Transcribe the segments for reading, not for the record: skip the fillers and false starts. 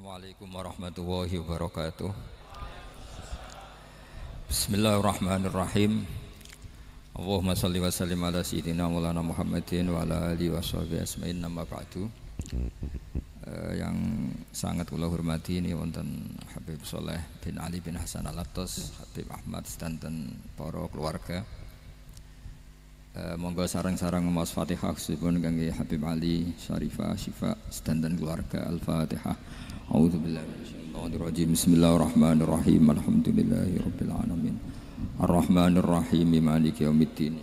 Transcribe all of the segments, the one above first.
Assalamualaikum warahmatullahi wabarakatuh. Bismillahirrahmanirrahim. Allahumma salli wa sallim ala sayyidina Maulana Muhammadin wa ala alihi wa sahbihi asma'in nama ba'du. Yang sangat kula hormati ini wonten Habib Soleh bin Ali bin Hasan Al-Attas, Habib Ahmad sedanten para keluarga. Monggo sarang-sarang maos Fatihah sipun kangge Habib Ali Syarifah Syifa sedanten keluarga. Al-Fatihah. A'udzubillahi minasyaitonir rajim. Bismillahirrahmanirrahim. Alhamdulillahirabbil alamin. Arrahmanirrahim. Maliki yaumiddin.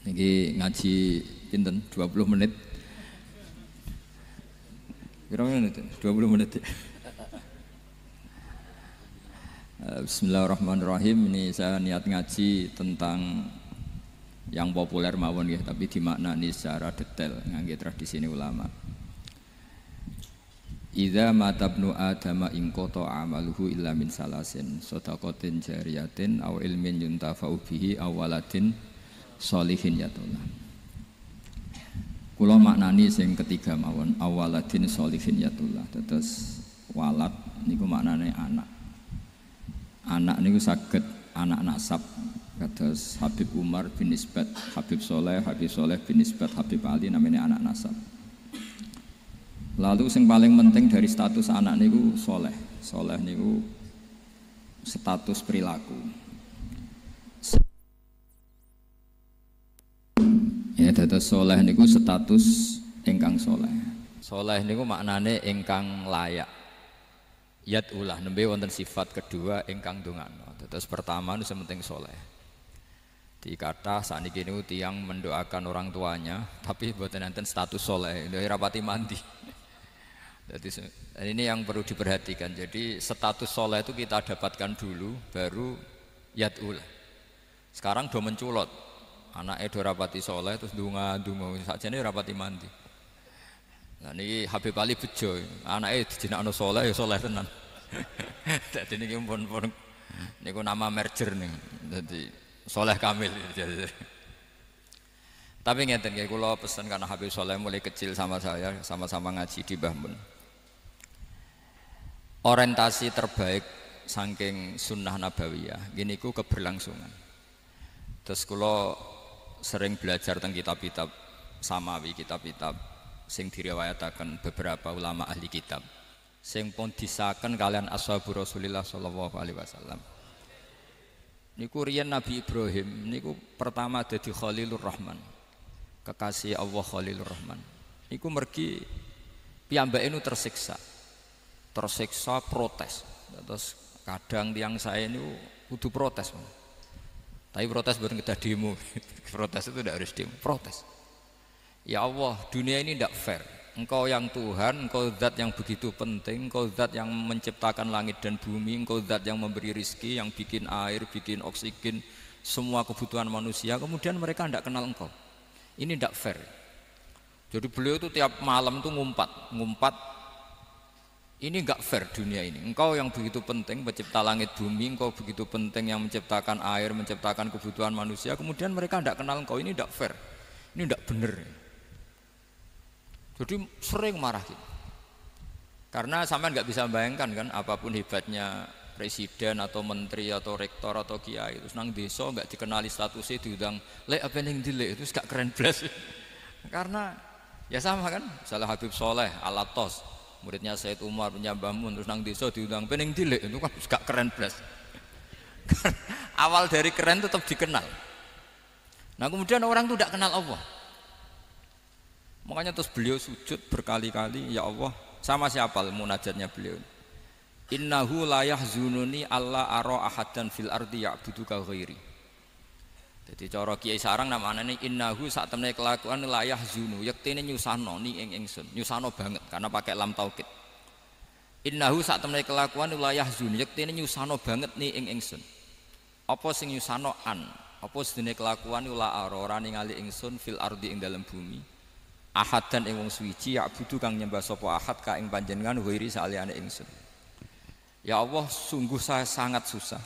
Niki ngaji pinten 20 menit. Berapa menit? 20 menit. Bismillahirrahmanirrahim. Ini saya niat ngaji tentang yang populer mawon ya, tapi dimaknani secara detail ngangge tradisi ini ulama. Idza matabnu adama in qata amaluhu illa min salasin shadaqatin jariyatin aw ilmin yuntafa'u bihi aw waladin sholihin yatullah. Kula maknani sing ketiga mawon awaladin sholihin yatullah. Terus walad niku maknane anak. Anak niku saged anak nasab kados Habib Umar bin Nisbat Habib Soleh bin Nisbat Habib Ali namanya anak nasab. Lalu sing paling penting dari status anak niku soleh. Soleh niku status perilaku. Ya, dados soleh niku status ingkang soleh. Soleh niku maknane ingkang layak. Yat ulah nembe wonten sifat kedua ingkang dongakno. Dados pertama nu sementing soleh. Dikata saniki niku tiyang mendoakan orang tuanya, tapi mboten enten status soleh, rapati mandi. Jadi ini yang perlu diperhatikan. Jadi status soleh itu kita dapatkan dulu, baru yat ulah. Sekarang do menculot. Anaknya do rapati soleh terus dunga sakjane rapati mandi. Nah niki Habib Ali bejo, anaknya dijinakno soleh ya soleh tenan. Dadi niki pun niku nama merger nih. Dadi soleh kamil. Tapi ngeten nggih kula pesen karena Habib Soleh mulai kecil sama saya, sama-sama ngaji di Mbah Mun. Orientasi terbaik saking sunnah nabawiyah gini ku keberlangsungan. Terus kula sering belajar tentang kitab-kitab samawi, kitab-kitab sing diriwayataken beberapa ulama ahli kitab sing pun disaken kalian ashabu Rasulillah sallallahu alaihi wasallam. Niku riyen Nabi Ibrahim niku pertama dadi Khalilur Rahman, kekasih Allah Khalilur Rahman. Niku mergi piyambake nu tersiksa protes. Terus kadang tiang saya niku kudu protes. Tapi protes bukan kita demo. Protes itu tidak harus demo, protes. Ya Allah, dunia ini tidak fair. Engkau yang Tuhan, engkau zat yang begitu penting, engkau zat yang menciptakan langit dan bumi, engkau zat yang memberi rizki, yang bikin air, bikin oksigen, semua kebutuhan manusia, kemudian mereka tidak kenal engkau. Ini tidak fair. Jadi beliau itu tiap malam itu ngumpat. Ini enggak fair dunia ini. Engkau yang begitu penting pencipta langit bumi, engkau begitu penting yang menciptakan air, menciptakan kebutuhan manusia, kemudian mereka tidak kenal engkau. Ini enggak fair. Ini enggak benar. Jadi sering marah gitu. Karena sampean enggak bisa bayangkan kan apapun hebatnya presiden atau menteri atau rektor atau kiai terus nang desa enggak dikenali statusnya diundang lek apa ning dilek itu gak keren blas. Karena ya sama kan, misalnya Habib Soleh Al-Attas muridnya Said Umar punya Mbah Mun terus nang desa diundang pening dilek itu kan gak keren blas. Awal dari keren tetap dikenal. Nah kemudian orang itu tidak kenal Allah. Makanya terus beliau sujud berkali-kali, ya Allah, sama siapa munajatnya beliau. Innahu la yahzununi alla ara ahadan fil ardi ya'buduka ghairi. Jadi cara kiai sarang namanya innahu sak temene kelakuan la yahzunu yektene nyusano ni ing ingsun, nyusano banget karena pakai lam taukid. Innahu sak temene kelakuan la yahzunu yektene nyusano banget ni ing ingsun. Apa sing nyusano an? Apa sedene kelakuan la ora ningali ingsun fil ardi ing dalam bumi. Ahad dan ing wong suwiji ya'budu kang nyembah sapa ahad ka ing panjenengan ghairi saliyane ingsun. Ya Allah, sungguh saya sangat susah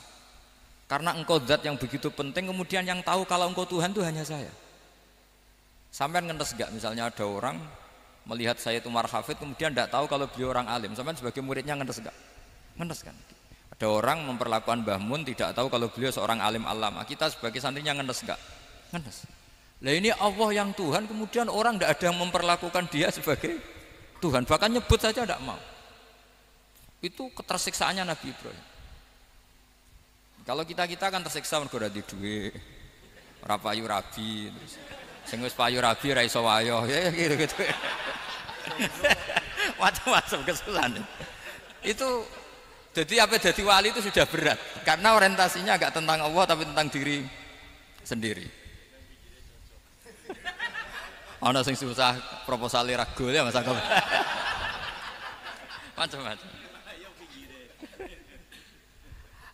Karena engkau zat yang begitu penting, kemudian yang tahu kalau engkau Tuhan itu hanya saya. Sampean ngenes gak misalnya ada orang melihat saya itu Umar Hafid kemudian tidak tahu kalau beliau orang alim, sampean sebagai muridnya ngenes gak? Ngenes kan? Ada orang memperlakukan Mbah Mun tidak tahu kalau beliau seorang alim alama, kita sebagai santrinya ngenes gak? Ngenes. Lah ini Allah yang Tuhan, kemudian orang tidak ada yang memperlakukan dia sebagai Tuhan, bahkan nyebut saja tidak mau. Itu ketersiksaannya Nabi Ibrahim. Kalau kita kan tersiksa mergo ora duwe, ora payu rabi, terus sing wis payu rabi ora iso wayo, ya gitu-gitu. Macam-macam kesusahan. Itu jadi apa jadi wali itu sudah berat karena orientasinya agak tentang Allah tapi tentang diri sendiri. Ana sing susah proposal ragu ya Mas Agam. Macam-macam.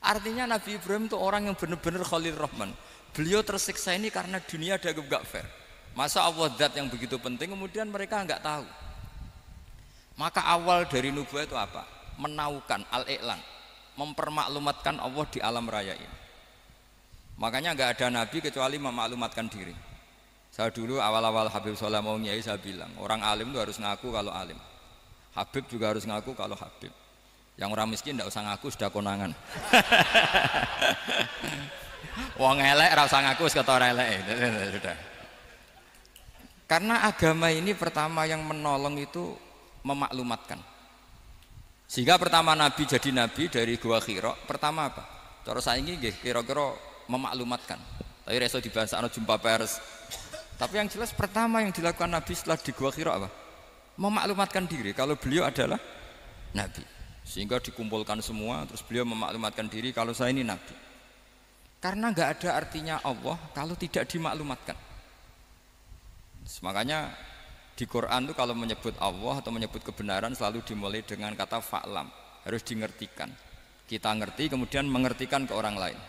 Artinya Nabi Ibrahim itu orang yang benar-benar Khalil Rahman. Beliau tersiksa ini karena dunia dianggap gak fair. Masa Allah zat yang begitu penting kemudian mereka nggak tahu. Maka awal dari nubuah itu apa? Menaukan al-i'lan, mempermaklumatkan Allah di alam raya ini. Makanya nggak ada nabi kecuali memaklumatkan diri. Saya dulu awal-awal Habib Soleh mau nyai saya bilang orang alim itu harus ngaku kalau alim. Habib juga harus ngaku kalau Habib. Yang orang miskin tidak usah ngaku sudah konangan. Wong elek ora usah ngaku wis ketora elek. Sudah. Karena agama ini pertama yang menolong itu memaklumatkan. Sehingga pertama Nabi jadi Nabi dari Gua Hira, pertama apa? Cara saiki nggih kira-kira memaklumatkan. Tapi reso dibahasakno jumpa pers. Tapi yang jelas pertama yang dilakukan Nabi setelah di Gua Hira apa? Memaklumatkan diri kalau beliau adalah Nabi. Sehingga dikumpulkan semua, terus beliau memaklumatkan diri kalau saya ini Nabi. Karena nggak ada artinya Allah kalau tidak dimaklumatkan. Makanya di Quran itu kalau menyebut Allah atau menyebut kebenaran selalu dimulai dengan kata fa'lam, harus dingertikan. Kita ngerti kemudian mengertikan ke orang lain.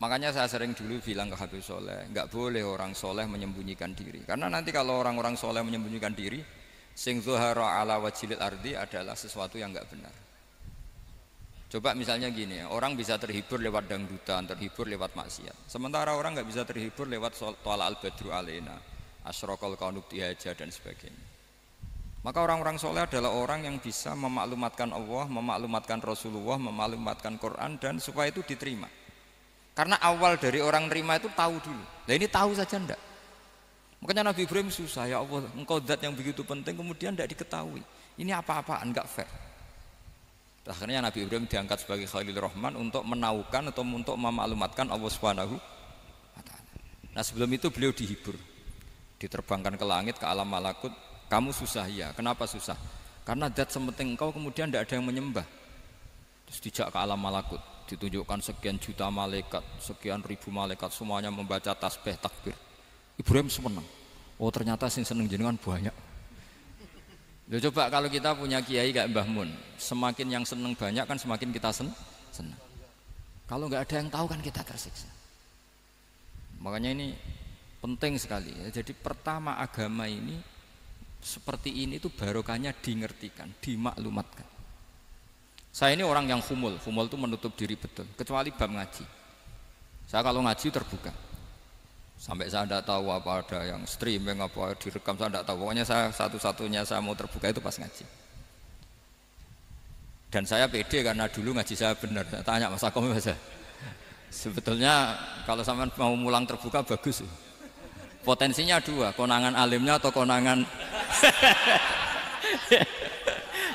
Makanya saya sering dulu bilang ke Habib Soleh, nggak boleh orang soleh menyembunyikan diri. Karena nanti kalau orang-orang soleh menyembunyikan diri, sing zuhara ala wajhil ardi adalah sesuatu yang enggak benar. Coba misalnya gini, orang bisa terhibur lewat dangdutan, terhibur lewat maksiat. Sementara orang enggak bisa terhibur lewat thala al-badru alaina, asyraqal qaunub dihaja dan sebagainya. Maka orang-orang soleh adalah orang yang bisa memaklumatkan Allah, memaklumatkan Rasulullah, memaklumatkan Quran dan supaya itu diterima. Karena awal dari orang terima itu tahu dulu. Nah ini tahu saja enggak. Makanya Nabi Ibrahim susah, ya Allah engkau zat yang begitu penting kemudian tidak diketahui. Ini apa-apaan, enggak fair. Akhirnya Nabi Ibrahim diangkat sebagai Khalil Rahman untuk menaukan atau untuk memaklumatkan Allah Subhanahu wa ta'ala. Nah sebelum itu beliau dihibur, diterbangkan ke langit, ke alam malakut. Kamu susah ya, kenapa susah? Karena zat sepenting engkau kemudian tidak ada yang menyembah. Terus dijak ke alam malakut, ditunjukkan sekian juta malaikat, sekian ribu malaikat, semuanya membaca tasbih takbir. Ibrahim senang. Oh ternyata sing seneng jenengan banyak. Loh, coba kalau kita punya kiai kayak Mbah Mun, semakin yang seneng banyak kan semakin kita senang. Kalau nggak ada yang tahu kan kita tersiksa. Makanya ini penting sekali ya. Jadi pertama agama ini seperti ini itu barokahnya dingertikan, dimaklumatkan. Saya ini orang yang humul itu menutup diri betul, kecuali bab ngaji. Saya kalau ngaji terbuka. Sampai saya tidak tahu apa ada yang streaming apa direkam, saya tidak tahu. Pokoknya saya satu-satunya saya mau terbuka itu pas ngaji. Dan saya pede karena dulu ngaji saya benar. Saya tanya Mas Akom, sebetulnya kalau sampean mau mulang terbuka bagus. Potensinya dua, konangan alimnya atau konangan.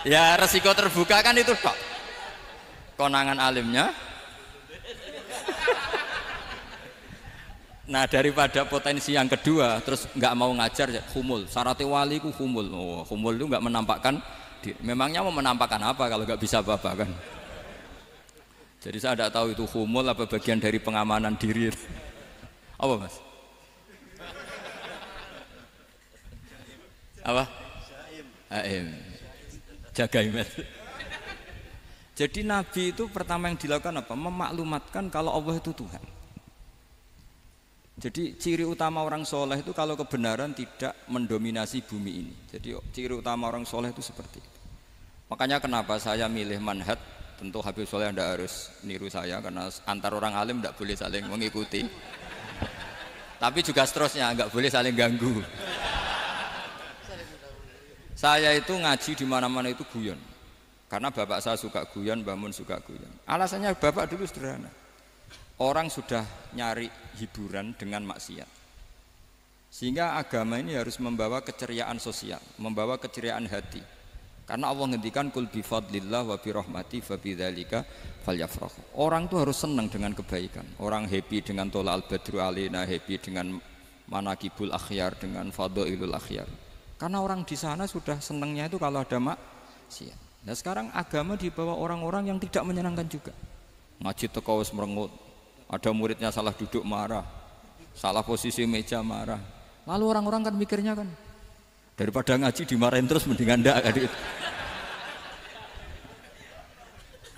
Ya resiko terbuka kan itu tok. Konangan alimnya. Nah daripada potensi yang kedua terus nggak mau ngajar ya humul, syaratnya wali ku humul. Oh, humul itu nggak menampakkan, memangnya mau menampakkan apa kalau nggak bisa apa-apa kan? Jadi saya tidak tahu itu humul apa bagian dari pengamanan diri. Apa mas? Apa? Aim. Jaga iman. Jadi Nabi itu pertama yang dilakukan apa? Memaklumatkan kalau Allah itu Tuhan. Jadi ciri utama orang soleh itu kalau kebenaran tidak mendominasi bumi ini. Jadi ciri utama orang soleh itu seperti itu. Makanya kenapa saya milih manhaj Tentu Habib Soleh Anda harus niru saya karena antar orang alim tidak boleh saling mengikuti. Tapi juga seterusnya nggak boleh saling ganggu. Saya itu ngaji di mana-mana itu guyon. Karena bapak saya suka guyon, Mbah Mun suka guyon. Alasannya bapak dulu sederhana. Orang sudah nyari hiburan dengan maksiat. Sehingga agama ini harus membawa keceriaan sosial, membawa keceriaan hati. Karena Allah ngendikan kul bi fadlillah wa bi rahmati fa bidzalika falyafrahu. Orang itu harus senang dengan kebaikan. Orang happy dengan tola al-badru alina, happy dengan manakibul akhyar, dengan fadhailul akhyar. Karena orang di sana sudah senangnya itu kalau ada maksiat. Nah sekarang agama dibawa orang-orang yang tidak menyenangkan juga. Ngaji teko wis merengut. Ada muridnya salah duduk marah. Salah posisi meja marah. Lalu orang-orang kan mikirnya kan daripada ngaji dimarahin terus mendingan ndak kan gitu.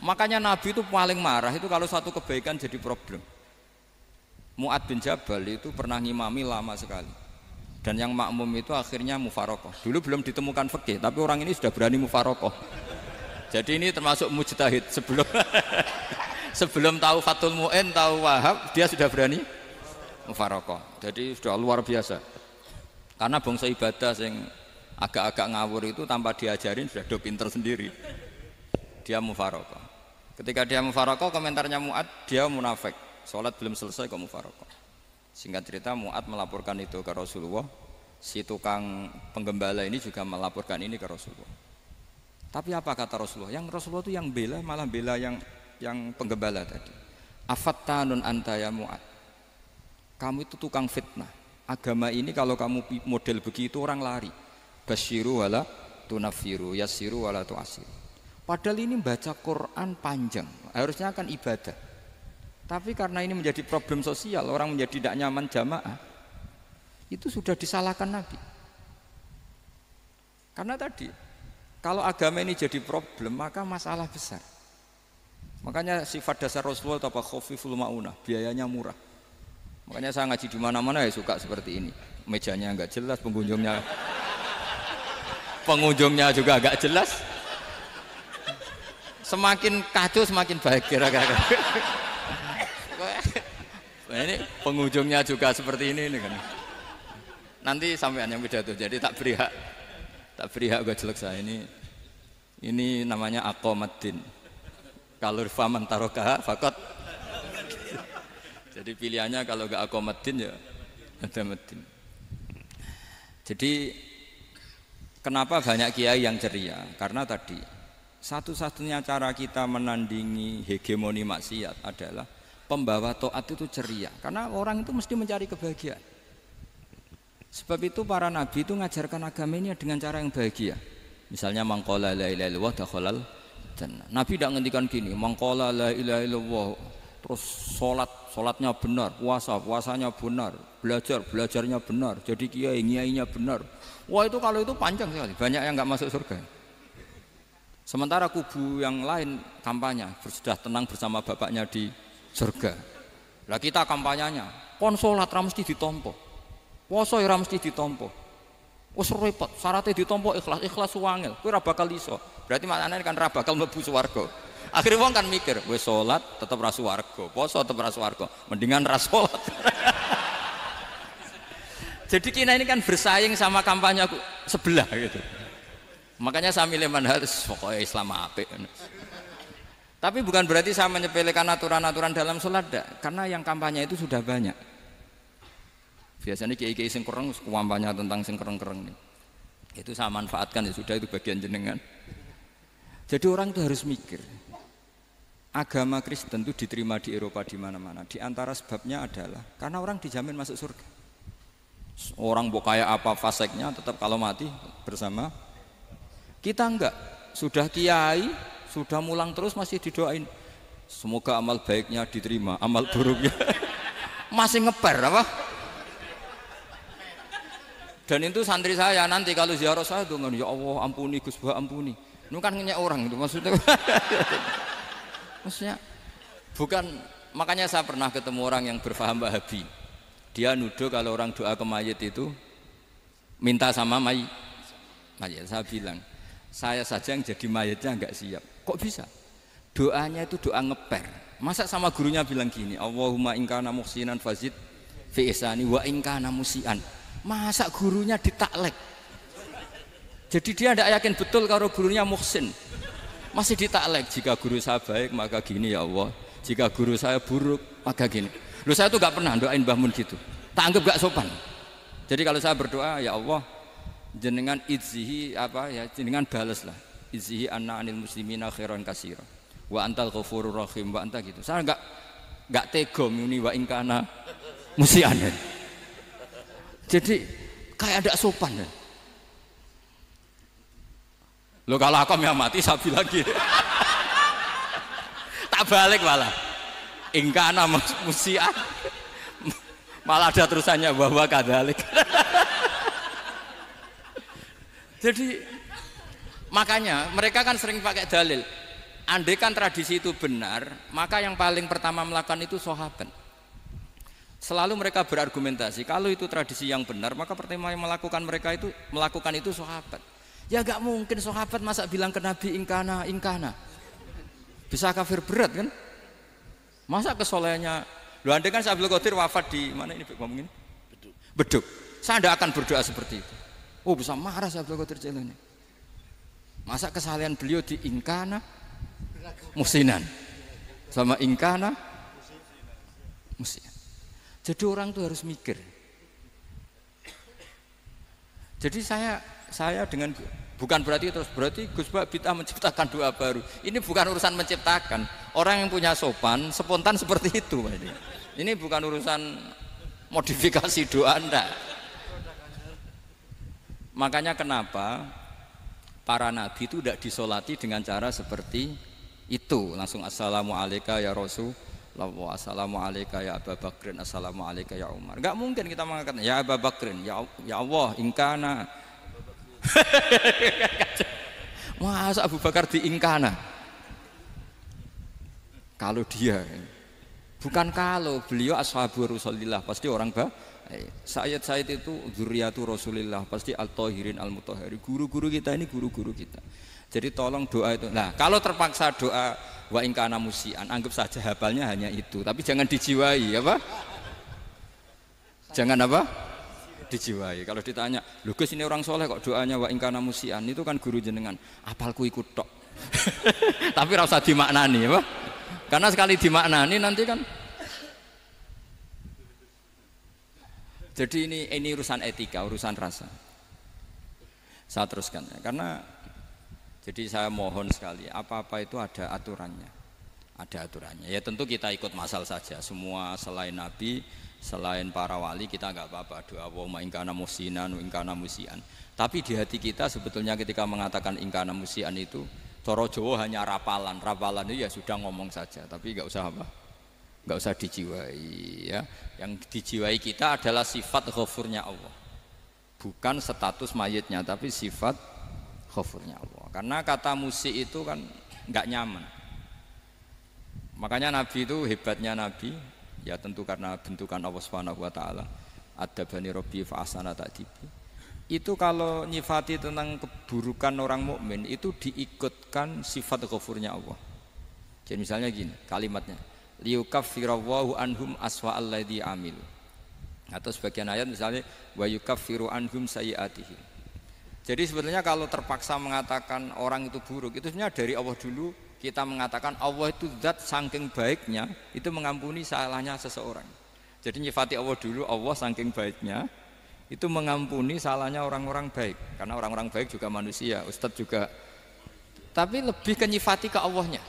Makanya Nabi itu paling marah itu kalau satu kebaikan jadi problem. Mu'ad bin Jabal itu pernah ngimami lama sekali. Dan yang makmum itu akhirnya mufarokoh. Dulu belum ditemukan fikih, tapi orang ini sudah berani mufarokoh. Jadi ini termasuk mujtahid sebelum sebelum tahu Fathul Mu'in, tahu Wahab, dia sudah berani mufarokoh. Jadi sudah luar biasa. Karena bangsa ibadah yang agak-agak ngawur itu tanpa diajarin sudah do pinter sendiri. Dia mufarokoh. Ketika dia mufarokoh, komentarnya Mu'ad, dia munafik. Sholat belum selesai kok mufarokoh. Singkat cerita Mu'ad melaporkan itu ke Rasulullah. Si tukang penggembala ini juga melaporkan ini ke Rasulullah. Tapi apa kata Rasulullah? Yang Rasulullah itu yang bela, malah bela yang penggembala tadi. Afattanun anta ya Mu'ad. Kamu itu tukang fitnah. Agama ini kalau kamu model begitu orang lari. Basyiru wala tunafiru, yassiru wala tu'asiru. Padahal ini baca Quran panjang, harusnya akan ibadah. Tapi karena ini menjadi problem sosial, orang menjadi tidak nyaman jamaah, itu sudah disalahkan Nabi. Karena tadi, kalau agama ini jadi problem, maka masalah besar. Makanya sifat dasar Rasulullah apa khafiful maunah, biayanya murah. Makanya saya ngaji di mana-mana ya suka seperti ini. Mejanya enggak jelas, pengunjungnya juga enggak jelas. Semakin kacau semakin baik kira-kira. Nah, ini pengunjungnya juga seperti ini kan. Nanti sampean yang pidato, jadi tak beri hak gue jelek saya ini namanya aqomaddin. Kalau faman taroka fakot. Jadi pilihannya kalau gak aqomaddin ya ada medin. Jadi kenapa banyak kiai yang ceria? Karena tadi satu-satunya cara kita menandingi hegemoni maksiat adalah pembawa taat itu ceria. Karena orang itu mesti mencari kebahagiaan. Sebab itu para nabi itu mengajarkan agama ini dengan cara yang bahagia. Misalnya mangqala la ilaha illallah dakhalal jannah. Nabi tidak ngendikan gini, mangqala la ilaha illallah terus sholatnya benar, puasanya benar, belajarnya benar, jadi kiainya benar. Wah itu kalau itu panjang sekali, banyak yang nggak masuk surga. Sementara kubu yang lain kampanye sudah tenang bersama bapaknya di surga. Lah kita kampanyenya, kon sholat ra mesti ditompo, puasa ra mesti ditompo. Wes repot, syaratnya ditompo ikhlas wangel, kowe ra bakal iso. Berarti maknane kan ra bakal mlebu swarga. Akhirnya wong kan mikir, wis salat tetep ra swarga, poso tetep ra swarga, mendingan ra salat. Jadi kita ini kan bersaing sama kampanye sebelah gitu. Makanya saya milih manhaj pokoknya Islam apik. Tapi bukan berarti saya menyepelekan aturan-aturan dalam salat, karena yang kampanye itu sudah banyak. Biasanya kiai-kiai sing kereng kampanye tentang sing kereng-kereng nih. Itu saya manfaatkan ya sudah, itu bagian jenengan. Jadi orang itu harus mikir. Agama Kristen itu diterima di Eropa di mana-mana. Di antara sebabnya adalah karena orang dijamin masuk surga. Orang mau kayak apa faseknya tetap kalau mati bersama. Kita enggak. Sudah kiai, sudah mulang terus masih didoain. Semoga amal baiknya diterima, amal buruknya masih ngeper apa? Dan itu santri saya nanti kalau ziarah saya dengan ya Allah ampuni Gus Bah ampuni. Ini kan ngenyek orang itu maksudnya. Maksudnya bukan, makanya saya pernah ketemu orang yang berfaham Wahabi. Dia nuduh kalau orang doa ke mayit itu minta sama mayit. Saya bilang, saya saja yang jadi mayitnya enggak siap. Kok bisa? Doanya itu doa ngeper. Masa sama gurunya bilang gini, Allahumma in kana muhsinan fazid fi ihsani wa in kana musian. Masa gurunya ditaklek. Jadi dia tidak yakin betul kalau gurunya muhsin. Masih ditaklek, jika guru saya baik maka gini ya Allah, jika guru saya buruk maka gini. Loh saya tuh gak pernah doain Mbah Mun gitu, tak anggap gak sopan. Jadi kalau saya berdoa, ya Allah jenengan idzihi apa ya, jenengan balas lah, idzihi anna anil muslimina khairan katsira wa antal ghafurur rahim wa anta gitu. Saya gak tega muni wa in kana musian. Jadi kayak ada sopan ya. Lo kalau aku yang mati sapi lagi. Tak balik malah. Ingkana musian. Malah ada terusannya bahwa kadalik. Jadi makanya mereka kan sering pakai dalil. Andai kan tradisi itu benar, maka yang paling pertama melakukan itu sahabat. Selalu mereka berargumentasi kalau itu tradisi yang benar, maka pertama yang melakukan itu sahabat. Ya gak mungkin sahabat masa bilang ke Nabi ingkana. Bisa kafir berat kan? Masa kesolehannya? Loh andai kan Abdul Qadir wafat di mana ini ngomongin? Beduk. Saya tidak akan berdoa seperti itu. Oh bisa marah Abdul Qadir Jailani. Masa kesalahan beliau di ingkana musinan sama ingkana musian. Jadi orang itu harus mikir. Jadi saya dengan bukan berarti Gus Bak Bid'ah menciptakan doa baru. Ini bukan urusan menciptakan. Orang yang punya sopan spontan seperti itu. Ini bukan urusan modifikasi doa Anda. Makanya kenapa para nabi itu tidak disolati dengan cara seperti itu. Langsung assalamualaikum ya Rasulullah, assalamualaikum ya Abu Bakrin, assalamualaikum ya Umar. Enggak mungkin kita mengatakan ya Abu Bakrin, ya Allah ingkana. Masa Abu Bakar diingkana? Kalau dia bukan kalau beliau ashabu Rasulillah pasti orang Sayyid itu dzurriyyatu Rasulillah pasti al-tahirin al-mutahhari. Guru-guru kita ini guru-guru kita. Jadi tolong doa itu. Nah, kalau terpaksa doa wa in kana musian, anggap saja hafalnya hanya itu, tapi jangan dijiwai apa? Jangan apa? Dijiwai. Kalau ditanya, "Lho Gus ini orang soleh kok doanya wa in kana musian?" Itu kan guru jenengan. Apalku ikut tok. Tapi ora usah dimaknani apa? Karena sekali dimaknani nanti kan. Jadi ini urusan etika, urusan rasa. Saya teruskan ya. Karena jadi saya mohon sekali, apa-apa itu ada aturannya. Ada aturannya. Ya tentu kita ikut masal saja. Semua selain Nabi, selain para wali kita nggak apa-apa doa Allahumma ingkana musinan ingkana musian. Tapi di hati kita sebetulnya ketika mengatakan ingkana musian itu Toro Jawa hanya rapalan itu ya sudah ngomong saja, tapi nggak usah apa, nggak usah dijiwai ya. Yang dijiwai kita adalah sifat ghafurnya Allah, bukan status mayitnya, tapi sifat ghafurnya Allah. Karena kata musik itu kan nggak nyaman. Makanya Nabi itu hebatnya Nabi. Ya tentu karena bentukan Allah Subhanahu wa taala. Adabani Rabbi fa ahsana ta'dibi. Itu kalau nyifati tentang keburukan orang mukmin itu diikutkan sifat ghafurnya Allah. Jadi misalnya gini, kalimatnya liyukaffirallahu anhum aswa alladzi amil. Atau sebagian ayat misalnya wa yukaffiru anhum sayiatihim. Jadi sebetulnya kalau terpaksa mengatakan orang itu buruk, itu sebenarnya dari Allah dulu. Kita mengatakan Allah itu zat saking baiknya itu mengampuni salahnya seseorang. Jadi nyifati Allah dulu, Allah saking baiknya itu mengampuni salahnya orang-orang baik. Karena orang-orang baik juga manusia, Ustadz juga. Tapi lebih ke nyifati ke Allahnya.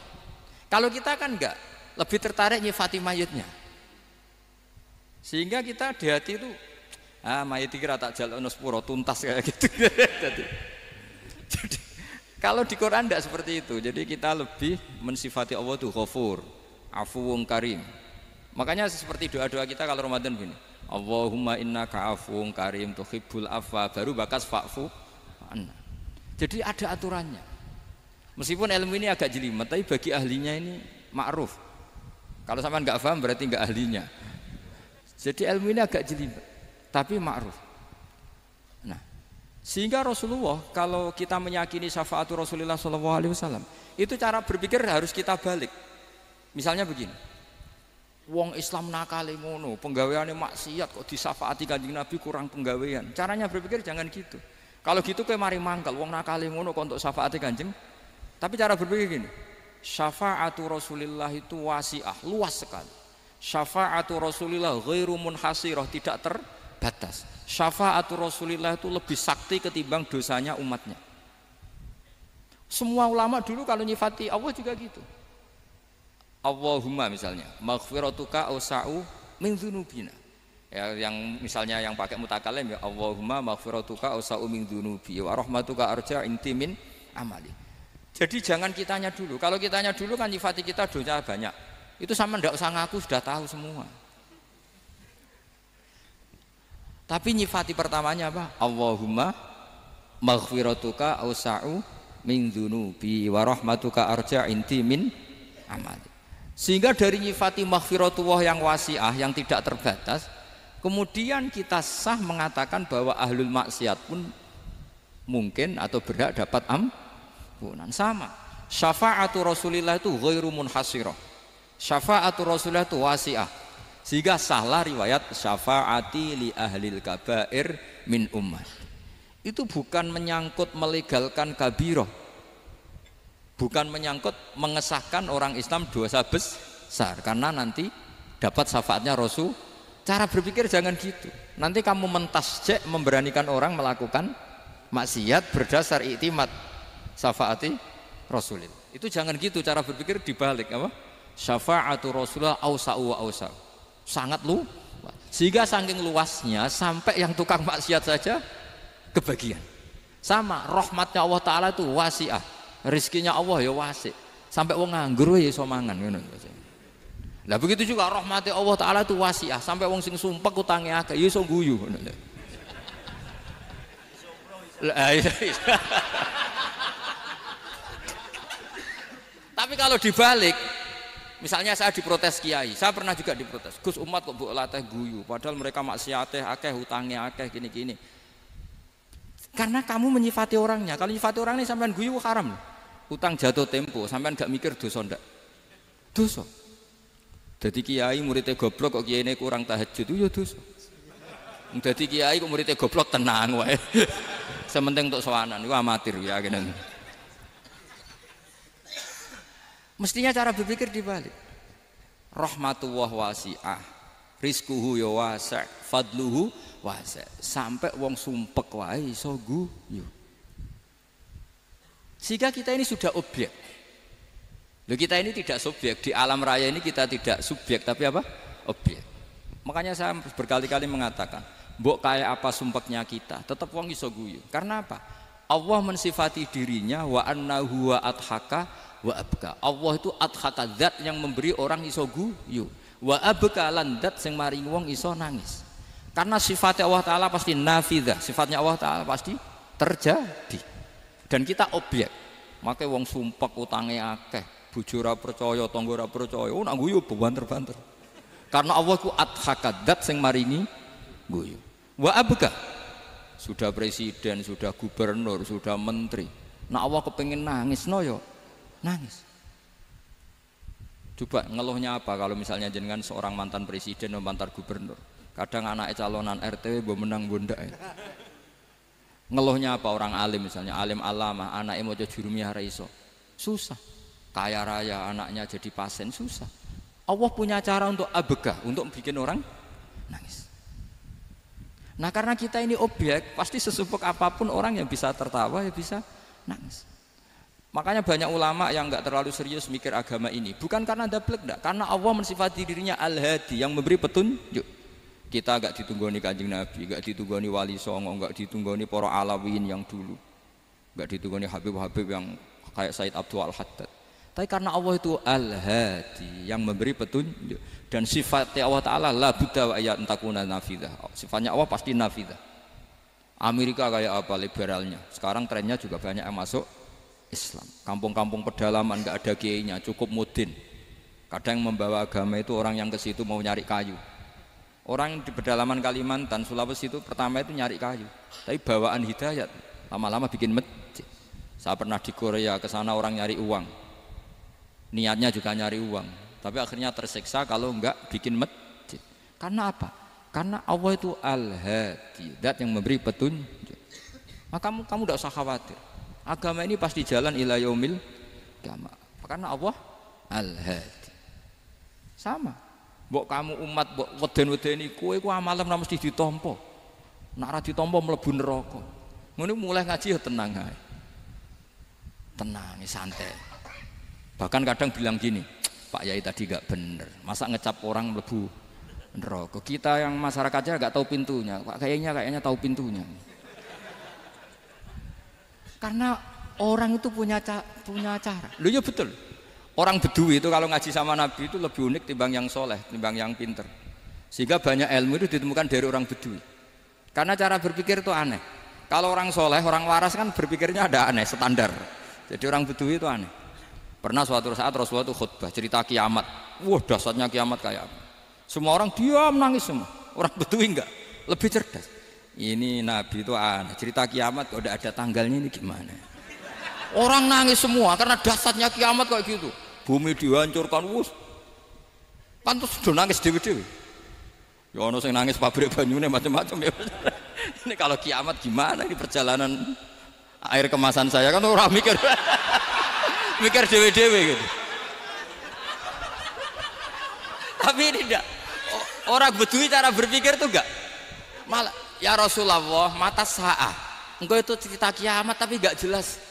Kalau kita kan enggak, lebih tertarik nyifati mayitnya. Sehingga kita di hati itu mayit kira tak jalono sepuro tuntas kayak gitu. Jadi kalau di Quran tidak seperti itu. Jadi kita lebih mensifati Allah itu Ghafur, Afuwun Karim. Makanya seperti doa-doa kita kalau Ramadan begini, Allahumma innaka afuwun karim tuhibbul afwa, baru bakas fa'fu anna. Jadi ada aturannya. Meskipun ilmu ini agak jelimet, tapi bagi ahlinya ini ma'ruf. Kalau sampean nggak paham berarti nggak ahlinya. Jadi ilmu ini agak jelimet, tapi ma'ruf. Nah, Sehingga Rasulullah, kalau kita meyakini syafaatul Rasulullah SAW, itu cara berpikir harus kita balik. Misalnya begini, wong Islam nakale ngono, penggaweane maksiat kok disyafaati Kanjeng Nabi kurang penggawean. Caranya berpikir jangan gitu. Kalau gitu kowe mari mangkel, wong nakale ngono kok untuk syafaati Kanjeng. Tapi cara berpikir gini, syafaatu Rasulillah itu wasi'ah, luas sekali. Syafaatu Rasulillah ghairu munhasirah, tidak terbatas. Syafaatu Rasulillah itu lebih sakti ketimbang dosanya umatnya. Semua ulama dulu kalau nyifati Allah juga gitu. Allahumma misalnya, maghfiratuka awsa'u min dzunubina. Ya, yang misalnya yang pakai mutakalim ya Allahumma maghfiratuka awsa'u min dzunubi wa rahmatuka arja inti min amali. Jadi jangan kitanya dulu. Kalau kitanya dulu kan nyifati kita dosa banyak. Itu sama ndak usah ngaku, sudah tahu semua. Tapi nyifati pertamanya apa? Allahumma maghfiratuka awsa'u min dzunubi wa rahmatuka arja inti min amali. Sehingga dari nyifati maghfiratullah yang wasi'ah, yang tidak terbatas, kemudian kita sah mengatakan bahwa ahlul maksiat pun mungkin atau berhak dapat ampunan. Sama, syafaatu Rasulillah itu ghairu munhasirah, syafaatu Rasulillah itu wasi'ah. Sehingga sahlah riwayat syafaati li ahlil kabair min ummah. Itu bukan menyangkut melegalkan kabirah, bukan menyangkut mengesahkan orang Islam dosa besar, karena nanti dapat syafaatnya Rasul. Cara berpikir jangan gitu. Nanti kamu mentasjek, memberanikan orang melakukan maksiat berdasar iktimat syafaati Rasulillah. Itu jangan gitu cara berpikir, dibalik apa? Syafaatu Rasulullah awsa'u wa awsa'u. Sangat luas. Sehingga saking luasnya sampai yang tukang maksiat saja kebagian. Sama, rahmatnya Allah Ta'ala itu wasi'ah. Rizkinya Allah ya wasi, sampai wong nganggur ya iso mangan ngono. Lah begitu juga rahmati Allah Taala itu wasiah, sampai wong sing sumpek utange akeh ya iso guyu ngono. Tapi kalau dibalik, misalnya saya diprotes kiai, saya pernah juga diprotes, Gus umat kok mbok latih guyu, padahal mereka maksiate akeh, utange akeh gini-gini. Karena kamu menyifati orangnya. Kalau menyifati orang ini sampean guyu haram. Utang jatuh tempo, sampean gak mikir dosa ndak? Dosa. Jadi kiai muridnya goblok kok kiai ini kurang tahajud itu ya dosa. Jadi kiai kok muridnya goblok tenang wae. Sementing untuk sowanan itu amatir ya gini. Mestinya cara berpikir dibalik. Rahmatullah wasi'ah, rizquhu ya wasi', fadluhu wasi'. Sampai wong sumpek wae iso guyu. Sehingga kita ini sudah objek. Loh, kita ini tidak subjek, di alam raya ini kita tidak subjek tapi apa? Objek. Makanya saya berkali-kali mengatakan, mbok kayak apa sumpeknya kita, tetap wong iso guyu. Karena apa? Allah mensifati dirinya wa annahu wa adhaka wa abka. Allah itu adhaka, zat yang memberi orang iso guyu. Wa abka lan zat sing maring wong iso nangis. Karena sifatnya Allah Ta'ala pasti nafidah, sifatnya Allah Ta'ala pasti terjadi. Dan kita objek. Makanya wong sumpek utange akeh, bojo ora percaya, tangga ora percaya, nak guyu banter-banter. Karena Allah ku adhakadat sing maringi guyu. Wa abka, sudah presiden, sudah gubernur, sudah menteri. Nak Allah kepengin nangis no yo nangis. Coba ngeluhnya apa kalau misalnya jenengan seorang mantan presiden atau mantan gubernur. Kadang anaknya calonan RT mbok menang bondak. Ngeluhnya apa orang alim, misalnya alim alamah, anaknya mau jadi jurumiyah raiso, susah. Kaya raya anaknya jadi pasien, susah. Allah punya cara untuk abegah, untuk bikin orang nangis. Nah karena kita ini objek, pasti sesumpek apapun orang yang bisa tertawa ya bisa nangis. Makanya banyak ulama yang nggak terlalu serius mikir agama ini, bukan karena dablek, enggak, karena Allah mensifati dirinya Al-Hadi yang memberi petunjuk. Kita gak ditunggoni Kanjeng Nabi, gak ditunggoni Wali Songo, gak ditunggoni para Alawin yang dulu, gak ditunggoni Habib-Habib yang kayak Said Abdul Al-Haddad. Tapi karena Allah itu Al-Hadi yang memberi petunjuk, dan sifatnya Allah Ta'ala la budda wa ayat takuna nafidah. Sifatnya Allah pasti nafidah. Amerika kayak apa liberalnya, sekarang trennya juga banyak yang masuk Islam. Kampung-kampung pedalaman gak ada kiainya, cukup mudin. Kadang membawa agama itu orang yang ke situ mau nyari kayu. Orang di pedalaman Kalimantan, Sulawesi itu pertama itu nyari kayu, tapi bawaan hidayat lama-lama bikin masjid. Saya pernah di Korea ke sana orang nyari uang, niatnya juga nyari uang, tapi akhirnya tersiksa kalau enggak bikin masjid. Karena apa? Karena Allah itu Al-Hadi, zat yang memberi petunjuk. Maka kamu tidak usah khawatir. Agama ini pasti jalan ila yaumil qiyamah. Karena Allah Al-Hadi. Sama. Mbok kamu umat mbok weden-wedeni kowe ku amalan ora mesti ditampa. Nek ora ditampa mlebu neraka. Ngono mulai ngaji ya tenang ae. Tenang, santai. Bahkan kadang bilang gini, Pak Yai tadi gak bener. Masa ngecap orang mlebu neraka. Kita yang masyarakatnya gak tahu pintunya. Pak kayaknya tahu pintunya. Karena orang itu punya cara. Loh ya betul. Orang Bedui itu kalau ngaji sama Nabi itu lebih unik timbang yang soleh, timbang yang pinter. Sehingga banyak ilmu itu ditemukan dari orang Bedui. Karena cara berpikir itu aneh. Kalau orang soleh, orang waras kan berpikirnya ada aneh, standar. Jadi orang Bedui itu aneh. Pernah suatu saat Rasulullah itu khutbah cerita kiamat. Wah dahsyatnya kiamat kayak apa? Semua orang diam nangis semua. Orang Bedui enggak, lebih cerdas. Ini Nabi itu aneh. Cerita kiamat kalau udah ada tanggalnya ini gimana? Orang nangis semua karena dahsyatnya kiamat kayak gitu. Bumi dihancurkan, wus. Pantas sudah nangis dewi-dewi. Ya ono sing nangis pabrik banyune macam-macam ya. Ini kalau kiamat gimana ini perjalanan air kemasan saya kan orang mikir. Mikir dewi-dewi gitu. Tapi ini enggak. Orang Bedui cara berpikir tuh enggak. Malah ya Rasulullah, mata sa'ah. Engkau itu cerita kiamat tapi enggak jelas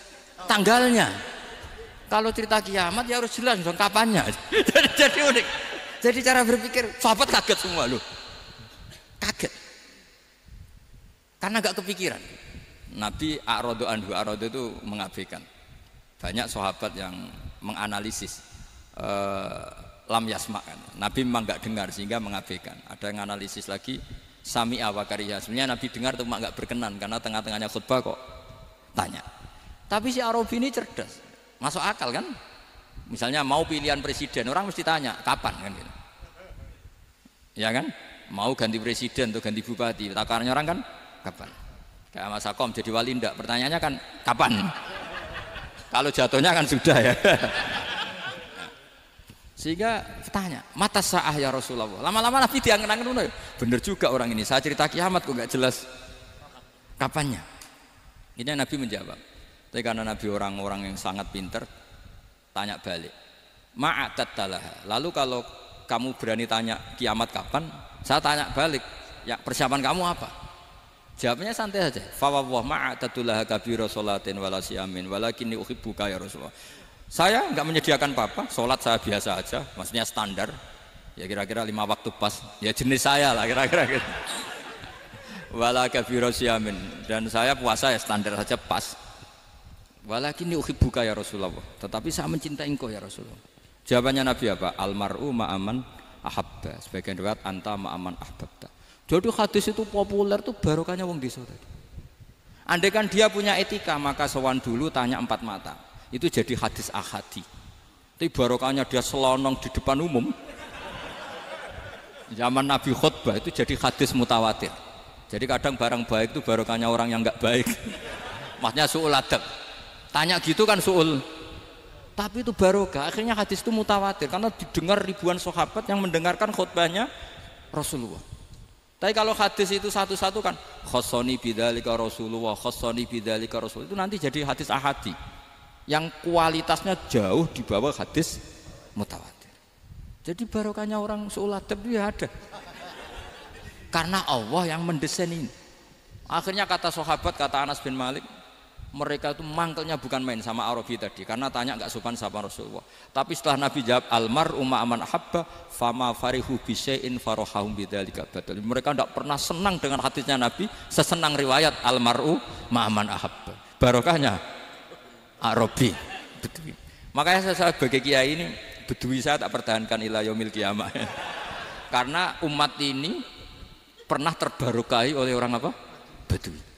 tanggalnya. Kalau cerita kiamat ya harus jelas dong kapannya. Jadi unik. Jadi cara berpikir sahabat kaget semua loh. Kaget. Karena gak kepikiran. Nabi a'radu anhu, a'radu itu mengabaikan. Banyak sahabat yang menganalisis lam yasma kan. Nabi memang gak dengar sehingga mengabaikan. Ada yang analisis lagi sami'a wa kariha. Sebenarnya Nabi dengar cuma gak berkenan karena tengah-tengahnya khutbah kok tanya. Tapi si Arabi ini cerdas. Masuk akal kan? Misalnya mau pilihan presiden, orang mesti tanya kapan kan gitu. Ya kan? Mau ganti presiden atau ganti bupati, takarannya orang kan kapan? Kayak Mas Akom jadi wali ndak? Pertanyaannya kan kapan? Kalau jatuhnya kan sudah ya. Sehingga tanya, mata sa'ah ya Rasulullah. Lama-lama Nabi diangen-angen, bener juga orang ini. Saya cerita kiamat kok nggak jelas kapannya. Ini Nabi menjawab. Tapi karena Nabi orang-orang yang sangat pinter, tanya balik. Ma'atattalah. Lalu kalau kamu berani tanya kiamat kapan, saya tanya balik. Ya persiapan kamu apa? Jawabnya santai saja. Fawwah ma'atattalah kabira sholatin wala siyamin walakinni uhibbuka ya Rasulullah. Saya enggak menyediakan apa-apa, sholat saya biasa aja, maksudnya standar. Ya kira-kira 5 waktu pas. Ya jenis saya lah kira-kira gitu. Wala kabira siyamin, dan saya puasa ya standar saja pas. Walakinni uhibbuka ya Rasulullah. Tetapi saya mencintai engkau ya Rasulullah. Jawabannya Nabi apa? Almar'u ma'aman ahabba. Sebagian riwayat anta ma'aman ahbabta. Jadi hadis itu populer tuh barokahnya wong desa tadi. Andai kan dia punya etika maka sowan dulu tanya 4 mata. Itu jadi hadis ahadi. Tapi barokahnya dia selonong di depan umum. Zaman Nabi khutbah itu jadi hadis mutawatir. Jadi kadang barang baik itu barokahnya orang yang enggak baik. Maksudnya su'ul adab. Tanya gitu kan su'ul, tapi itu barokah. Akhirnya hadis itu mutawatir karena didengar ribuan sahabat yang mendengarkan khutbahnya Rasulullah. Tapi kalau hadis itu satu-satu kan khossoni bidzalika Rasulullah, khossoni bidzalika Rasul, itu nanti jadi hadis ahadi yang kualitasnya jauh di bawah hadis mutawatir. Jadi barokahnya orang su'ul adab itu ya ada. Karena Allah yang mendesain ini. Akhirnya kata sahabat, kata Anas bin Malik, mereka itu mangkelnya bukan main sama Arabi tadi karena tanya nggak sopan sama Rasulullah. Tapi setelah Nabi jawab almar'u ma'aman ahabba fama farihu bisyai'in farahahum bidzalika badal. Mereka tidak pernah senang dengan hadisnya Nabi sesenang riwayat almar'u ma'aman ahabba. Barokahnya Arabi. Bedui. Makanya saya sebagai kiai ini Bedui saya tak pertahankan ila yaumil qiyamah. Karena umat ini pernah terbarokahi oleh orang apa? Bedui.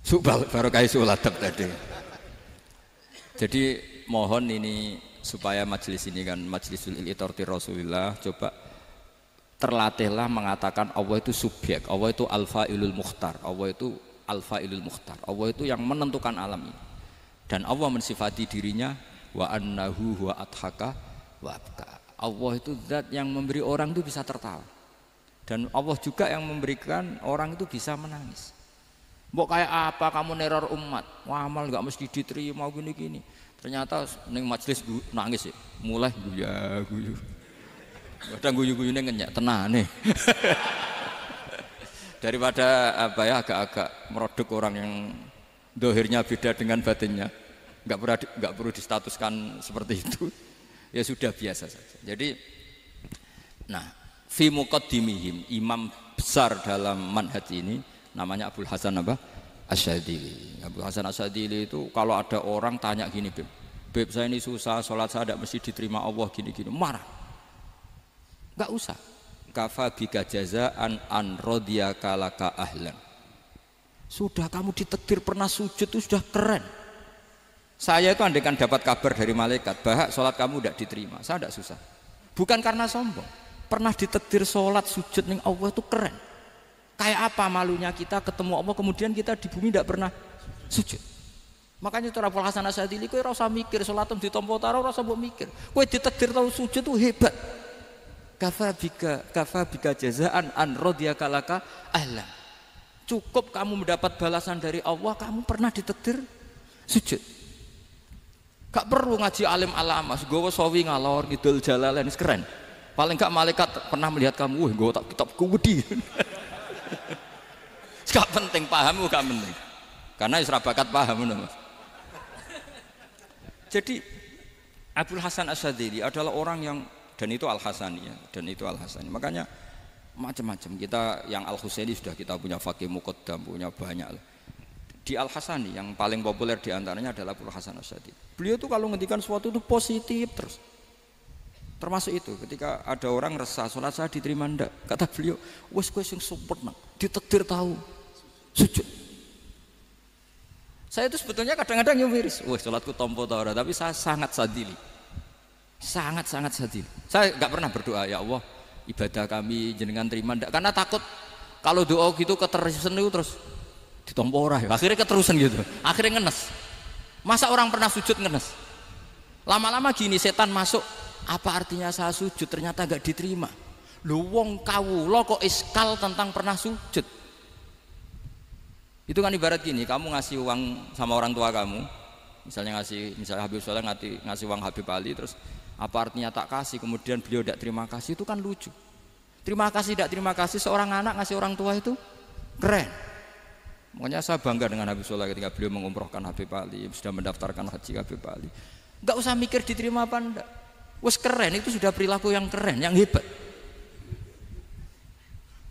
Barokai suladab tadi. Jadi mohon ini supaya majelis ini kan majlisul iltorti Rasulillah, coba terlatihlah mengatakan Allah itu subjek, Allah itu al-fa'ilul mukhtar, Allah itu al-fa'ilul mukhtar, Allah itu yang menentukan alam ini. Dan Allah mensifati dirinya wa annahu huwa adhaka wa abka. Allah itu zat yang memberi orang itu bisa tertawa. Dan Allah juga yang memberikan orang itu bisa menangis. Mbok kayak apa kamu neror umat, wah amal nggak mesti diterima gini-gini. Ternyata ning majelis nangis ya, mulai guyu. Kadang guyu-guyune ngenyak tenane. Daripada apa ya agak-agak merodok orang yang dohirnya beda dengan batinnya, nggak perlu distatuskan seperti itu. Ya sudah biasa saja. Jadi, nah, fi muqaddimihim, imam besar dalam manhaj ini namanya Abul Hasan apa? Asyadzili. Abul Hasan Asyadzili itu kalau ada orang tanya gini, Beb saya ini susah, sholat saya tidak mesti diterima Allah gini-gini, marah. Enggak usah. Kafa bika jazaan an radiyaka laka ahlan. Sudah kamu ditakdir pernah sujud itu sudah keren. Saya itu andaikan dapat kabar dari malaikat bahwa sholat kamu tidak diterima, saya tidak susah. Bukan karena sombong. Pernah ditakdir sholat sujud ning Allah itu keren. Kayak apa malunya kita ketemu Allah kemudian kita di bumi tidak pernah sujud. Makanya itu Abul Hasan Asyadzili kowe ora usah mikir sholatem ditampa taro ora usah mbok mikir. Kowe ditakdir tau sujud itu hebat. Kafa bika jazaan an radiyaka laka ahlan. Cukup kamu mendapat balasan dari Allah, kamu pernah ditakdir sujud. Gak perlu ngaji alim alamas, gowo sawi ngalor ngidul jalalain keren. Paling gak malaikat pernah melihat kamu, gowo tak kitab kuwedi. Gak penting paham, gak penting. Karena isra bakat paham Mas. Jadi Abul Hasan Asyadzili adalah orang yang, dan itu Al-Hasani ya, dan itu Al-Hasani. Makanya macam-macam kita yang Al-Husaini sudah kita punya Faqih Muqaddam, punya banyak. Di Al-Hasani yang paling populer diantaranya adalah Abul Hasan Asyadzili. Beliau itu kalau ngendikan sesuatu itu positif terus. Termasuk itu ketika ada orang resah sholat saya diterima ndak, kata beliau wes kowe sing sempurna ditakdir tahu sujud. Saya itu sebetulnya kadang-kadang yang miris, wes sholatku tompo ta ora, tapi saya sangat sadili. Sangat-sangat sadili. Saya nggak pernah berdoa ya Allah ibadah kami jenengan terima ndak, karena takut kalau doa gitu keterusan itu terus ditompo ora ya. Akhirnya keterusan gitu. Akhirnya ngenes. Masa orang pernah sujud ngenes? Lama-lama gini setan masuk, apa artinya saya sujud ternyata gak diterima. Lu wong kawula kok iskal tentang pernah sujud. Itu kan ibarat gini, kamu ngasih uang sama orang tua kamu, misalnya Habib Soleh ngasih uang Habib Ali, terus apa artinya tak kasih, kemudian beliau tidak terima kasih, itu kan lucu. Terima kasih tidak terima kasih, seorang anak ngasih orang tua itu keren. Makanya saya bangga dengan Habib Soleh ketika beliau mengumrohkan Habib Ali, sudah mendaftarkan haji Habib Ali. Gak usah mikir diterima apa enggak. Wes keren, itu sudah perilaku yang keren, yang hebat.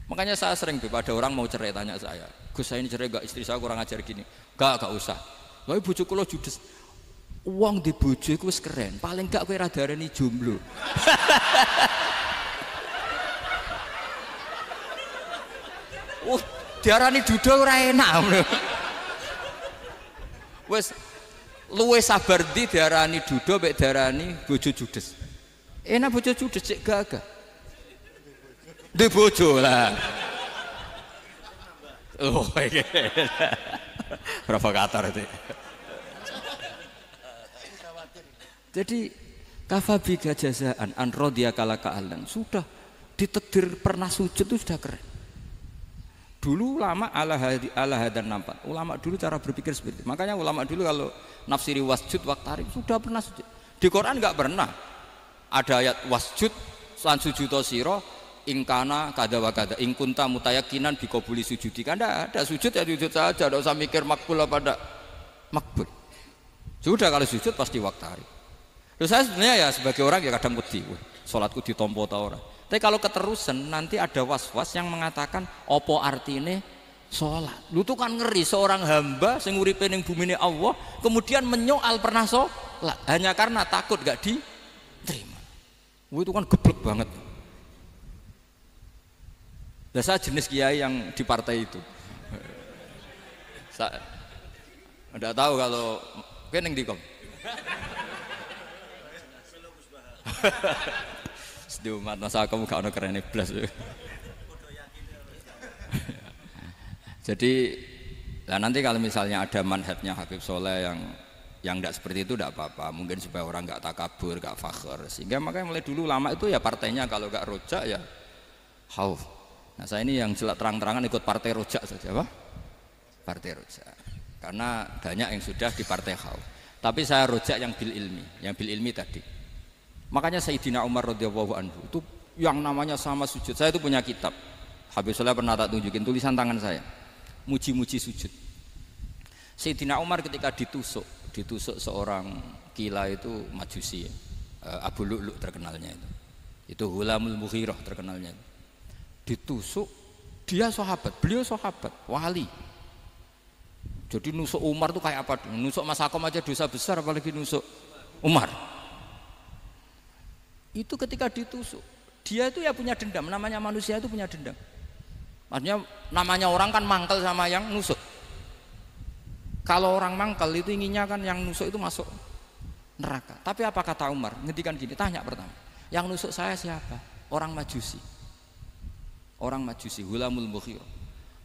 Makanya saya sering ada orang mau cerai tanya saya, Gus saya ini cerai gak, istri saya kurang ajar gini. Gak usah. Tapi bojoku lo judes. Uang di bojoku wes keren, paling gak kowe ra darani jomblo. Diarani duda ora enak. Wes luwe sabar ndi diarani duda mek diarani bojo judes. Enak bojo judes cek gagah. Di bojo lah. Oh, provokator itu. Jadi kafabi jazaan an radiyaka laka ahlan. Sudah ditakdir pernah sujud itu sudah keren. Dulu ulama ala hadan nampak. Ulama dulu cara berpikir seperti itu. Makanya ulama dulu kalau nafsiri wasjud waqtarib sudah pernah sujud. Di Quran enggak pernah ada ayat wasjud lan sujudo sira ingkana kada wa kada ing kunta mutayakinan biqabuli sujudi. Kan ada sujud ya sujud saja, enggak usah mikir makbul apa enggak makbul. Sudah kalau sujud pasti waqtarib. Terus saya sebenarnya ya sebagai orang ya kadang wedi, salatku ditampa ta ora. Tapi kalau keterusan nanti ada was-was yang mengatakan opo artine sholat. Lu tuh kan ngeri seorang hamba sing uripe ning bumine Allah kemudian menyoal pernah sholat hanya karena takut gak diterima. Itu kan geblek banget. Nah, saya jenis kiai yang di partai itu. Saya enggak tahu kalau kene ning ndi kok. Sedih umat masa kamu gak ono kerene blas. Jadi lah nanti kalau misalnya ada manhajnya Habib Soleh yang tidak seperti itu tidak apa-apa, mungkin supaya orang nggak takabur, nggak fakhr, sehingga makanya mulai dulu lama itu ya partainya kalau nggak rojak ya khauf. Nah saya ini yang jelas terang-terangan ikut partai rojak saja, apa? Partai rojak, karena banyak yang sudah di partai khauf. Tapi saya rojak yang bil ilmi tadi. Makanya Sayyidina Umar radhiyallahu anhu itu yang namanya sama sujud. Saya itu punya kitab, Habib Soleh pernah tak tunjukin tulisan tangan saya, muji-muji sujud. Sayyidina Umar ketika ditusuk seorang kila itu Majusi, Abu Lu'lu' terkenalnya itu Hulamul Mughirah terkenalnya. Ditusuk, dia sahabat, beliau sahabat, wali. Jadi nusuk Umar itu kayak apa? Nusuk Mas Akom aja dosa besar, apalagi nusuk Umar. Itu ketika ditusuk, dia itu ya punya dendam. Namanya manusia itu punya dendam. Maksudnya namanya orang kan mangkel sama yang nusuk. Kalau orang mangkel itu inginnya kan yang nusuk itu masuk neraka. Tapi apa kata Umar? Ngendikan gini, tanya pertama, yang nusuk saya siapa? Orang Majusi. Orang Majusi, Hulamul Mughirah.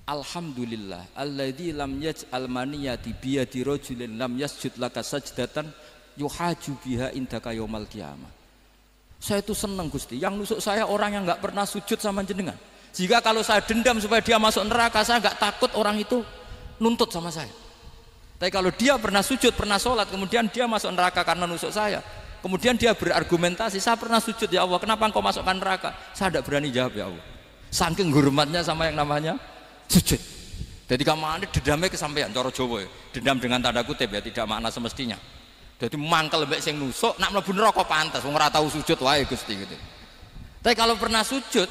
Alhamdulillah alladzi lam yaj'al maniyati biyadi rajulin lam yasjud laka sajdatan yuhaju biha indaka yaumal qiyamah. Saya itu senang Gusti, yang nusuk saya orang yang enggak pernah sujud sama jenengan. Jika kalau saya dendam supaya dia masuk neraka, saya enggak takut orang itu nuntut sama saya. Tapi kalau dia pernah sujud, pernah sholat, kemudian dia masuk neraka karena nusuk saya, kemudian dia berargumentasi, saya pernah sujud ya Allah, kenapa engkau masukkan neraka? Saya tidak berani jawab ya Allah, saking hormatnya sama yang namanya sujud. Jadi kamane dendamnya kesampaian, cara Jawa ya, dendam dengan tanda kutip ya, tidak makna semestinya. Jadi mangkel mbek sing nusuk, nak mlebu neraka pantas, wong ora tau sujud wae Gusti gitu. Tapi kalau pernah sujud,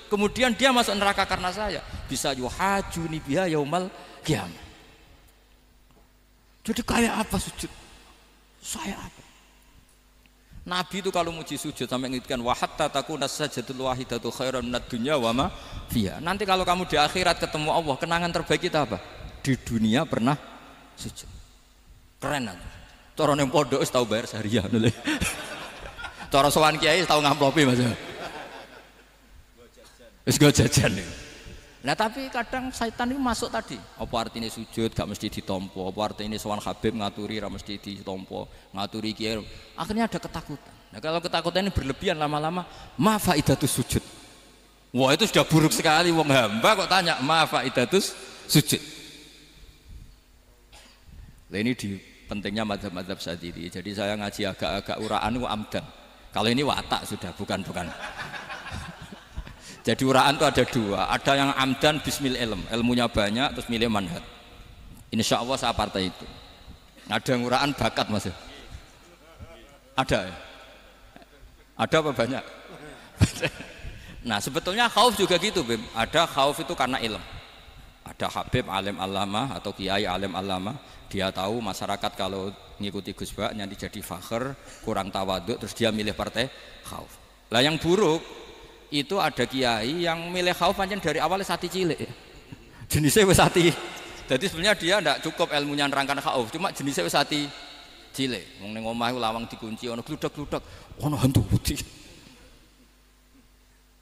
kemudian dia masuk neraka karena saya, bisa yuhajuni biha yaumal qiyamah. Jadi kayak apa sujud? Saya apa? Nabi itu kalau muji sujud sampai ngingatkan wa hatta takuna sajdatul wahidatu khairan minad dunya wa ma fiha. Nanti kalau kamu di akhirat ketemu Allah, kenangan terbaik kita apa? Di dunia pernah sujud. Keren aja. Cara ning pondok wis tau bayar syariah lho. Cara sowan kiai tau ngamplopi Mas. Wis go jajan. Nah tapi kadang syaitan itu masuk tadi. Apa artinya sujud gak mesti ditompo, apa artinya sowan Habib ngaturi ra mesti ditompo, ngaturi kiai. Akhirnya ada ketakutan. Nah kalau ketakutan ini berlebihan lama-lama, ma faidatus sujud. Wah itu sudah buruk sekali, wong hamba kok tanya ma faidatus sujud. Nah ini di pentingnya mazhab-mazhab Syadzili. Jadi saya ngaji agak-agak uraan itu amdan. Kalau ini watak sudah bukan. Jadi uraan itu ada dua, ada yang amdan bismil ilm, ilmunya banyak terus milih manhaj. Insya Allah saya partai itu. Ada yang uraan bakat Mas. Ada ya? Ada apa banyak? Nah sebetulnya khauf juga gitu Bim. Ada khauf itu karena ilm. Ada Habib alim alama atau kiai alim alama, dia tahu masyarakat kalau ngikuti Gus Bak nanti jadi fakhr, kurang tawaduk, terus dia milih partai khauf. Lah yang buruk itu ada kiai yang milih khauf pancen dari awal sati cilik ya. Jenisnya wis sati. Jadi sebenarnya dia tidak cukup ilmunya nerangkan khauf, cuma jenisnya wis sati cilik. Wong ning omah lawang dikunci ono gludak-gludak, ono hantu putih.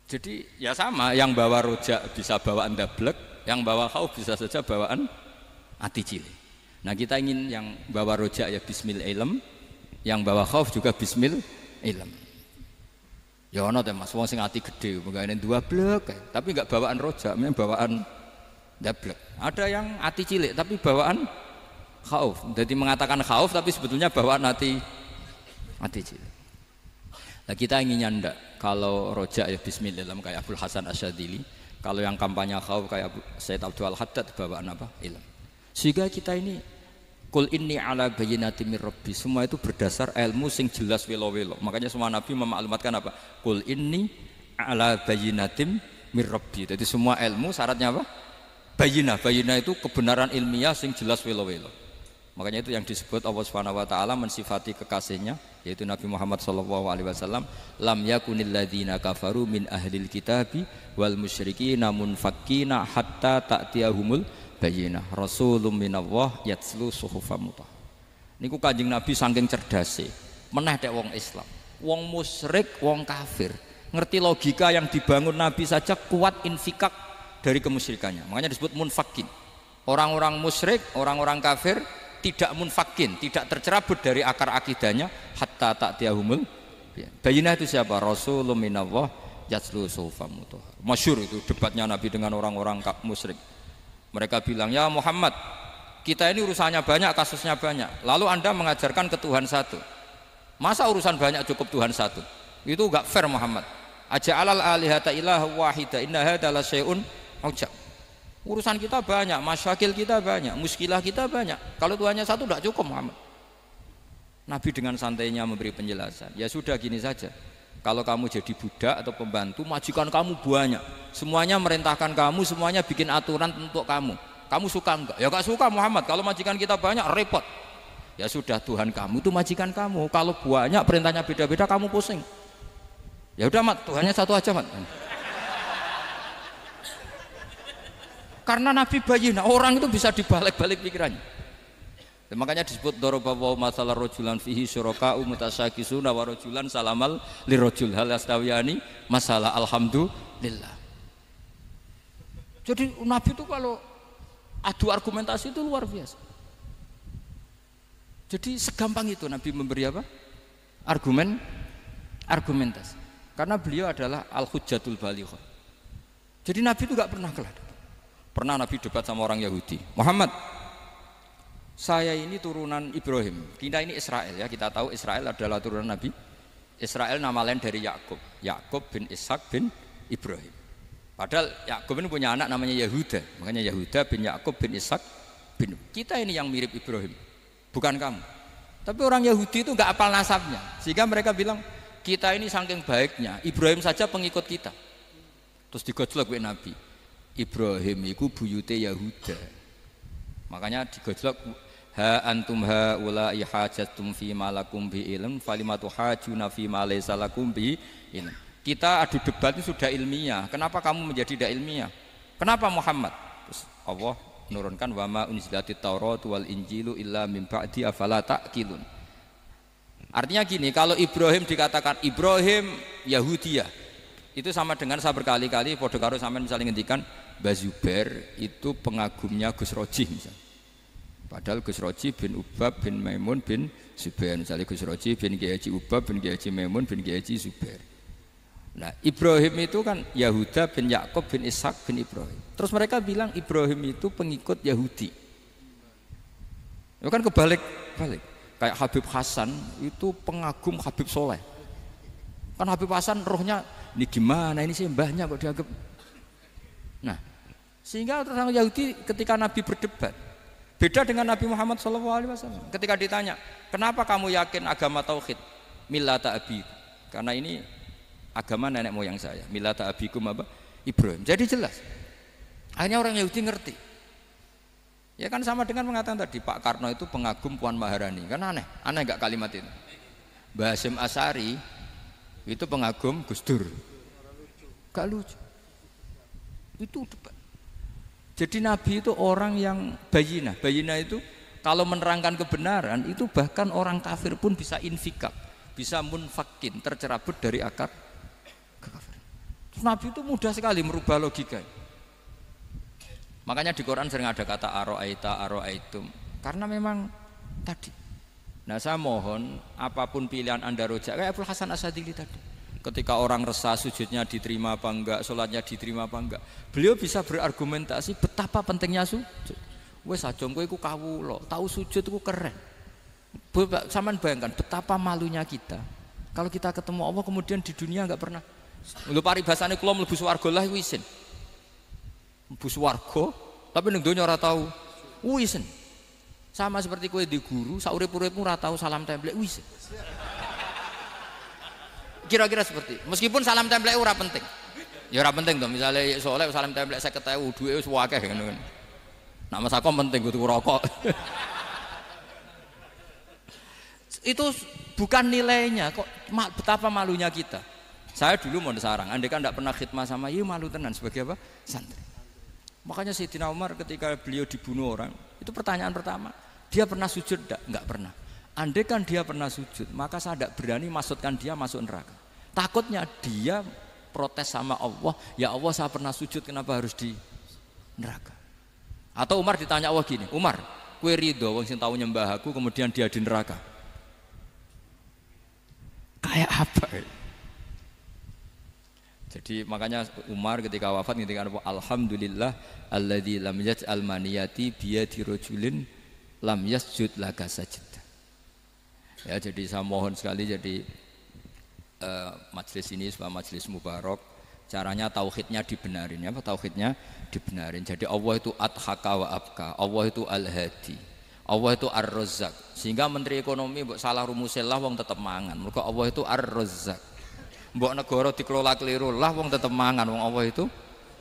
Jadi ya sama, yang bawa rojak bisa bawaan dablek, yang bawa khauf bisa saja bawaan ati cilik. Nah kita ingin yang bawa rojak ya bismil ilm, yang bawa khauf juga bismil ilm. Ya ono teh Mas, wong sing ati gede, pegawene dua blek, tapi enggak bawaan rojak, memang bawaan dablek. Ada yang ati cilik tapi bawaan khauf. Jadi mengatakan khauf tapi sebetulnya bawaan ati cilik. Nah kita inginnya ndak, kalau rojak ya bismillah kayak Abdul Hasan Asyadzili, kalau yang kampanye khauf kayak Said Abdul Haddad bawaan apa? Ilm. Sehingga kita ini Qul inni ala bayyinatin mir rabbi, semua itu berdasar ilmu sing jelas welo-welo. Makanya semua nabi memaklumatkan apa? Qul inni ala bayyinatin mir rabbi. Jadi semua ilmu syaratnya apa? Bayyinah itu kebenaran ilmiah sing jelas welo-welo. Makanya itu yang disebut Allah Subhanahu wa taala mensifati kekasihnya yaitu Nabi Muhammad sallallahu alaihi wasallam, lam yakunil ladzina kafaru min ahlil kitabi wal musyrikina munfakkina hatta ta'tiyahumul bayyinah rasulun minallah yatslu suhufam mutahhar. Niku Kanjeng Nabi saking cerdase meneh tek wong Islam, wong musyrik, wong kafir ngerti logika yang dibangun Nabi saja kuat infikak dari kemusyrikannya. Makanya disebut munfakin. Orang-orang musyrik, orang-orang kafir tidak munfakin, tidak tercerabut dari akar akidahnya hatta ta'tiyahumul bayyinah. Itu siapa? Rasulun minallah yatslu suhufan mutahhar. Masyhur itu debatnya Nabi dengan orang-orang musyrik. Mereka bilang, "Ya Muhammad, kita ini urusannya banyak, kasusnya banyak. Lalu Anda mengajarkan ke Tuhan satu. Masa urusan banyak cukup Tuhan satu? Itu enggak fair Muhammad. Aja'alal alihata ilaha wahida inna hadza la syai'un ujab." Urusan kita banyak, masyakil kita banyak, muskilah kita banyak. Kalau Tuhannya satu tidak cukup Muhammad. Nabi dengan santainya memberi penjelasan. Ya sudah gini saja. Kalau kamu jadi budak atau pembantu, majikan kamu banyak. Semuanya merintahkan kamu, semuanya bikin aturan untuk kamu. Kamu suka enggak? Ya enggak suka Muhammad. Kalau majikan kita banyak repot. Ya sudah, Tuhan kamu itu majikan kamu. Kalau banyak perintahnya beda-beda kamu pusing. Ya udah Mat, Tuhannya satu aja Mat. Karena Nabi bayyinah, orang itu bisa dibalik-balik pikirannya. Dan makanya disebut daraballahu masalah rajulan fihi syuraka'u mutasyakisuna wa rajulan salamal lirajul hal yastawiyani masalah alhamdulillah. Jadi Nabi itu kalau adu argumentasi itu luar biasa. Jadi segampang itu Nabi memberi apa? Argumentasi. Karena beliau adalah al-hujjatul balighah. Jadi Nabi itu enggak pernah kalah. Pernah Nabi debat sama orang Yahudi, Muhammad, saya ini turunan Ibrahim, kita ini Israel ya, kita tahu Israel adalah turunan Nabi. Israel nama lain dari Yakub, Yakub bin Ishak bin Ibrahim. Padahal Yakub ini punya anak namanya Yahuda, makanya Yahuda bin Yakub bin Ishak bin. Kita ini yang mirip Ibrahim, bukan kamu. Tapi orang Yahudi itu nggak apal nasabnya, sehingga mereka bilang kita ini saking baiknya, Ibrahim saja pengikut kita. Terus digojlok oleh Nabi. Ibrahim itu buyute Yahuda, makanya digojlok ha antum ha ula ihajatum fi malakum bi ilm falimatu hajuna fi ma laysa lakum bi ilm. Kita adu debat itu sudah ilmiah, kenapa kamu menjadi tidak ilmiah? Kenapa Muhammad? Terus Allah menurunkan wa ma unzilatit taurat wal injilu illa min ba'di afala ta'qilun. Artinya gini, kalau Ibrahim dikatakan Ibrahim Yahudiyah, itu sama dengan saya berkali-kali podo karo sampean misalnya ngendikan Mbah Zubair itu pengagumnya Gus Roji misalnya. Padahal Gus Roji bin Ubab bin Maimun bin Zubair, misalnya Gus Roji bin Kiai Haji Ubab bin Kiai Haji Maimun bin Kiai Haji Zubair. Nah Ibrahim itu kan Yahuda bin Yakub bin Ishak bin Ibrahim. Terus mereka bilang Ibrahim itu pengikut Yahudi. Itu kan kebalik-balik. Kayak Habib Hasan itu pengagum Habib Soleh. Kan Habib Hasan rohnya ini gimana ini sih mbahnya kok dianggap. Nah sehingga orang Yahudi ketika Nabi berdebat beda dengan Nabi Muhammad SAW. Ketika ditanya kenapa kamu yakin agama tauhid millata abi, karena ini agama nenek moyang saya, millata abikum apa? Ibrahim. Jadi jelas akhirnya orang Yahudi ngerti. Ya kan sama dengan mengatakan tadi Pak Karno itu pengagum Puan Maharani, kan aneh enggak kalimat itu. Mbah Hasyim Asy'ari itu pengagum Gus Dur, gak lucu itu debat. Jadi Nabi itu orang yang bayyinah itu kalau menerangkan kebenaran itu bahkan orang kafir pun bisa infikak, bisa munfakin, tercerabut dari akar kekafiran. Nabi itu mudah sekali merubah logika. Makanya di Quran sering ada kata aro'aitum, karena memang tadi. Nah saya mohon apapun pilihan Anda rojak kayak Abdul Hasan Asadili tadi, ketika orang resah sujudnya diterima apa enggak, sholatnya diterima apa enggak, beliau bisa berargumentasi betapa pentingnya sujud. Wes ajong kowe iku kawula, tahu sujud iku keren. Saman bayangkan betapa malunya kita kalau kita ketemu Allah kemudian di dunia enggak pernah. Lho paribasane kula mlebu swarga lah iku isin. Mlebu swarga tapi ning donya ora tahu. Isin. Sama seperti kowe di guru, saurip-uripmu ora tau salam templek wis. Kira-kira seperti. Meskipun salam templek ora penting. Ya ora penting to, misale soleh salam templek 50.000 duwe wis akeh ngono. Nak masakom penting kudu rokok. Itu bukan nilainya kok, betapa malunya kita. Saya dulu mau sarang, andai kan tidak pernah khidmah sama iya malu tenan sebagai apa? Santri. Makanya Sayyidina Umar ketika beliau dibunuh orang, itu pertanyaan pertama, dia pernah sujud enggak? Enggak pernah. Andai kan dia pernah sujud, maka saya tidak berani masukkan dia masuk neraka. Takutnya dia protes sama Allah, ya Allah saya pernah sujud kenapa harus di neraka? Atau Umar ditanya Allah gini, Umar, kowe ridho wong sing tau nyembah aku kemudian dia di neraka? Kayak apa? Jadi makanya Umar ketika wafat ketika alhamdulillah alladzi lam yaj'al maniyati biyadi rajulin lam yasjud laka sajdah. Ya, jadi saya mohon sekali jadi majelis ini sebuah majelis mubarak, caranya tauhidnya dibenarin ya, tauhidnya dibenarin. Jadi Allah itu adhaka wa abka, Allah itu al-hadi, Allah itu ar-razzaq. Sehingga menteri ekonomi mbok salah rumusnya lah wong tetep mangan. Mergo Allah itu ar-razzaq. Mbok negara dikelola keliru lah wong tetep mangan, wong Allah itu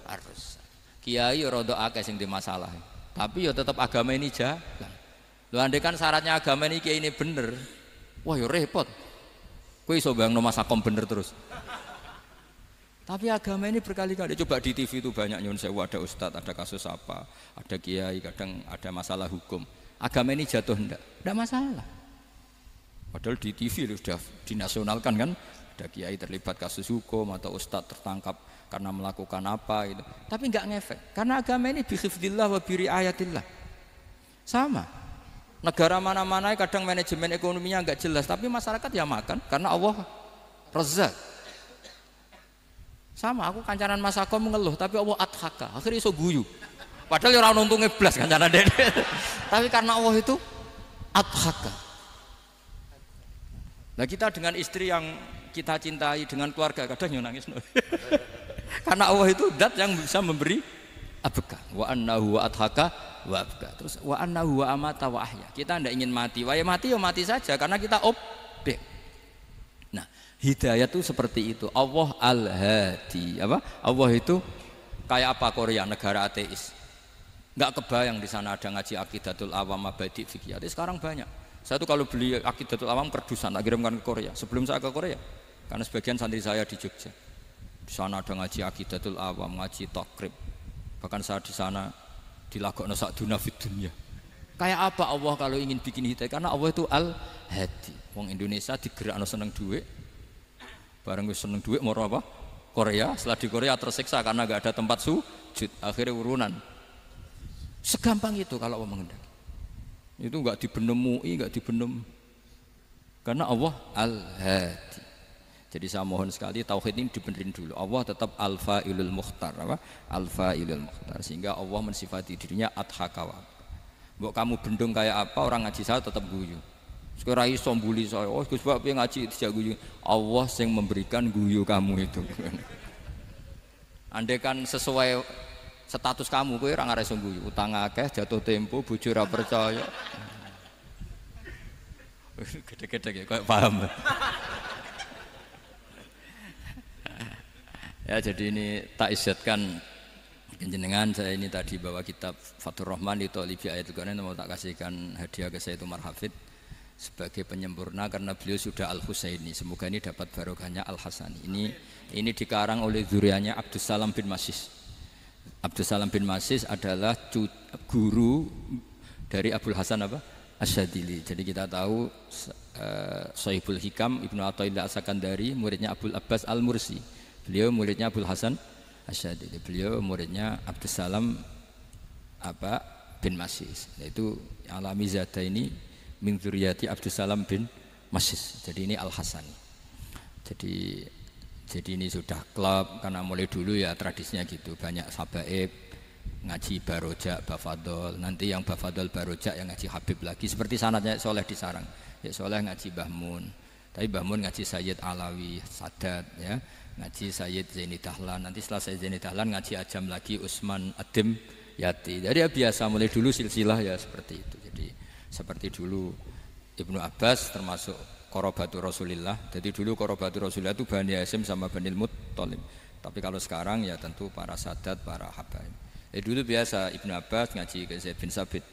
ar-razzaq. Kiai rada akeh sing di masalah. Tapi ya tetep agama ini jalan. Lho andai kan syaratnya agama ini kiai ini bener, wah ya repot. Kowe iso bayangno masakom bener terus. Tapi agama ini berkali-kali coba di TV itu banyak nyun sewu, ada ustadz, ada kasus apa, ada kiai, kadang ada masalah hukum. Agama ini jatuh ndak masalah. Padahal di TV sudah dinasionalkan kan, ada kiai terlibat kasus hukum atau ustadz tertangkap karena melakukan apa gitu. Tapi nggak ngefek karena agama ini bihifdillah wa biriayatillah. Sama. Negara mana-mana kadang manajemen ekonominya nggak jelas, tapi masyarakat ya makan karena Allah Razzaq. Sama, aku kancanan Mas Akom mengeluh, tapi Allah adhaka, akhirnya iso guyu. Padahal orang untungnya blas kancanan dede. Tapi karena Allah itu adhaka. Nah kita dengan istri yang kita cintai, dengan keluarga kadang nangis. Karena Allah itu zat yang bisa memberi abka. Wa annahu wa adhaka wa abka. Terus wa annahu wa amata wa ahya. Kita tidak ingin mati, wah ya mati saja karena kita objek. Nah, hidayah itu seperti itu. Allah al-hadi. Apa? Allah itu kayak apa Korea, negara ateis. Enggak kebayang di sana ada ngaji Aqidatul Awam Mabadi Fikih. Sekarang banyak. Saya tuh kalau beli Aqidatul Awam kerdusan, tak kirimkan ke Korea. Sebelum saya ke Korea, karena sebagian santri saya di Jogja. Di sana ada ngaji Aqidatul Awam, ngaji Takrib. Bahkan saya di sana dilagokno sakduna fid dunya. Kayak apa Allah kalau ingin bikin hidayah? Karena Allah itu al-hadi. Wong Indonesia digerakno seneng duit. Bareng wis seneng duit mau apa? Korea, setelah di Korea tersiksa karena enggak ada tempat sujud, akhirnya urunan. Segampang itu kalau Allah menghendaki. Itu enggak dibenem MUI, enggak dibenem. Karena Allah al-hadi. Jadi saya mohon sekali tauhid ini dibenerin dulu. Allah tetap al-fa'ilul mukhtar, apa? Al-fa'ilul mukhtar, sehingga Allah mensifati dirinya adhaka wa. Mbok kamu bendung kayak apa, orang ngaji saya tetap guyu. Sekarang iso mbuli saya, oh Gus Bapak ngaji tidak guyu. Allah yang memberikan guyu kamu itu. Andai kan sesuai status kamu, kowe ora ngarep guyu. Utang akeh, jatuh tempo, bojo ora percaya. Gede-gede kayak paham. Ya jadi ini tak isyatkan jenengan, saya ini tadi bawa kitab Fathur Rahman di Thalibi Ayatul Quran, mau tak kasihkan hadiah ke Sayyid Umar Hafid sebagai penyempurna karena beliau sudah Al-Husaini. Semoga ini dapat barokahnya Al-Hasani. Ini dikarang oleh zurianya Abdus Salam bin Masis. Abdus Salam bin Masis adalah guru dari Abul Hasan apa? Asyadili. Jadi kita tahu Sahibul Hikam Ibnu Athaillah As-Sakandari muridnya Abul Abbas Al-Mursi. Beliau muridnya Abul Hasan Asyadili. Beliau muridnya Abdus Salam bin Masis. Yaitu alami zada ini min dzurriyyati Abdus Salam bin Masis. Jadi ini Al-Hasani. Jadi ini sudah klub karena mulai dulu ya tradisinya gitu. Banyak sabaib ngaji barojak, bafadol. Nanti yang bafadol barojak yang ngaji Habib lagi. Seperti sanadnya Soleh di Sarang. Ya Soleh ngaji Bahmun. Tapi Bahmun ngaji Sayyid Alawi, Sadat ya. Ngaji Sayyid Zaini Dahlan, nanti setelah Sayyid Zaini Dahlan ngaji Ajam lagi Usman Adim Yati. Jadi ya biasa mulai dulu silsilah ya seperti itu. Jadi seperti dulu Ibnu Abbas termasuk Qorobatu Rasulillah. Jadi dulu Qorobatu Rasulillah itu Bani Hasyim sama Bani Muttalib. Tapi kalau sekarang ya tentu para sadat, para habaib. Dulu biasa Ibnu Abbas ngaji ke Zaid bin Sabit.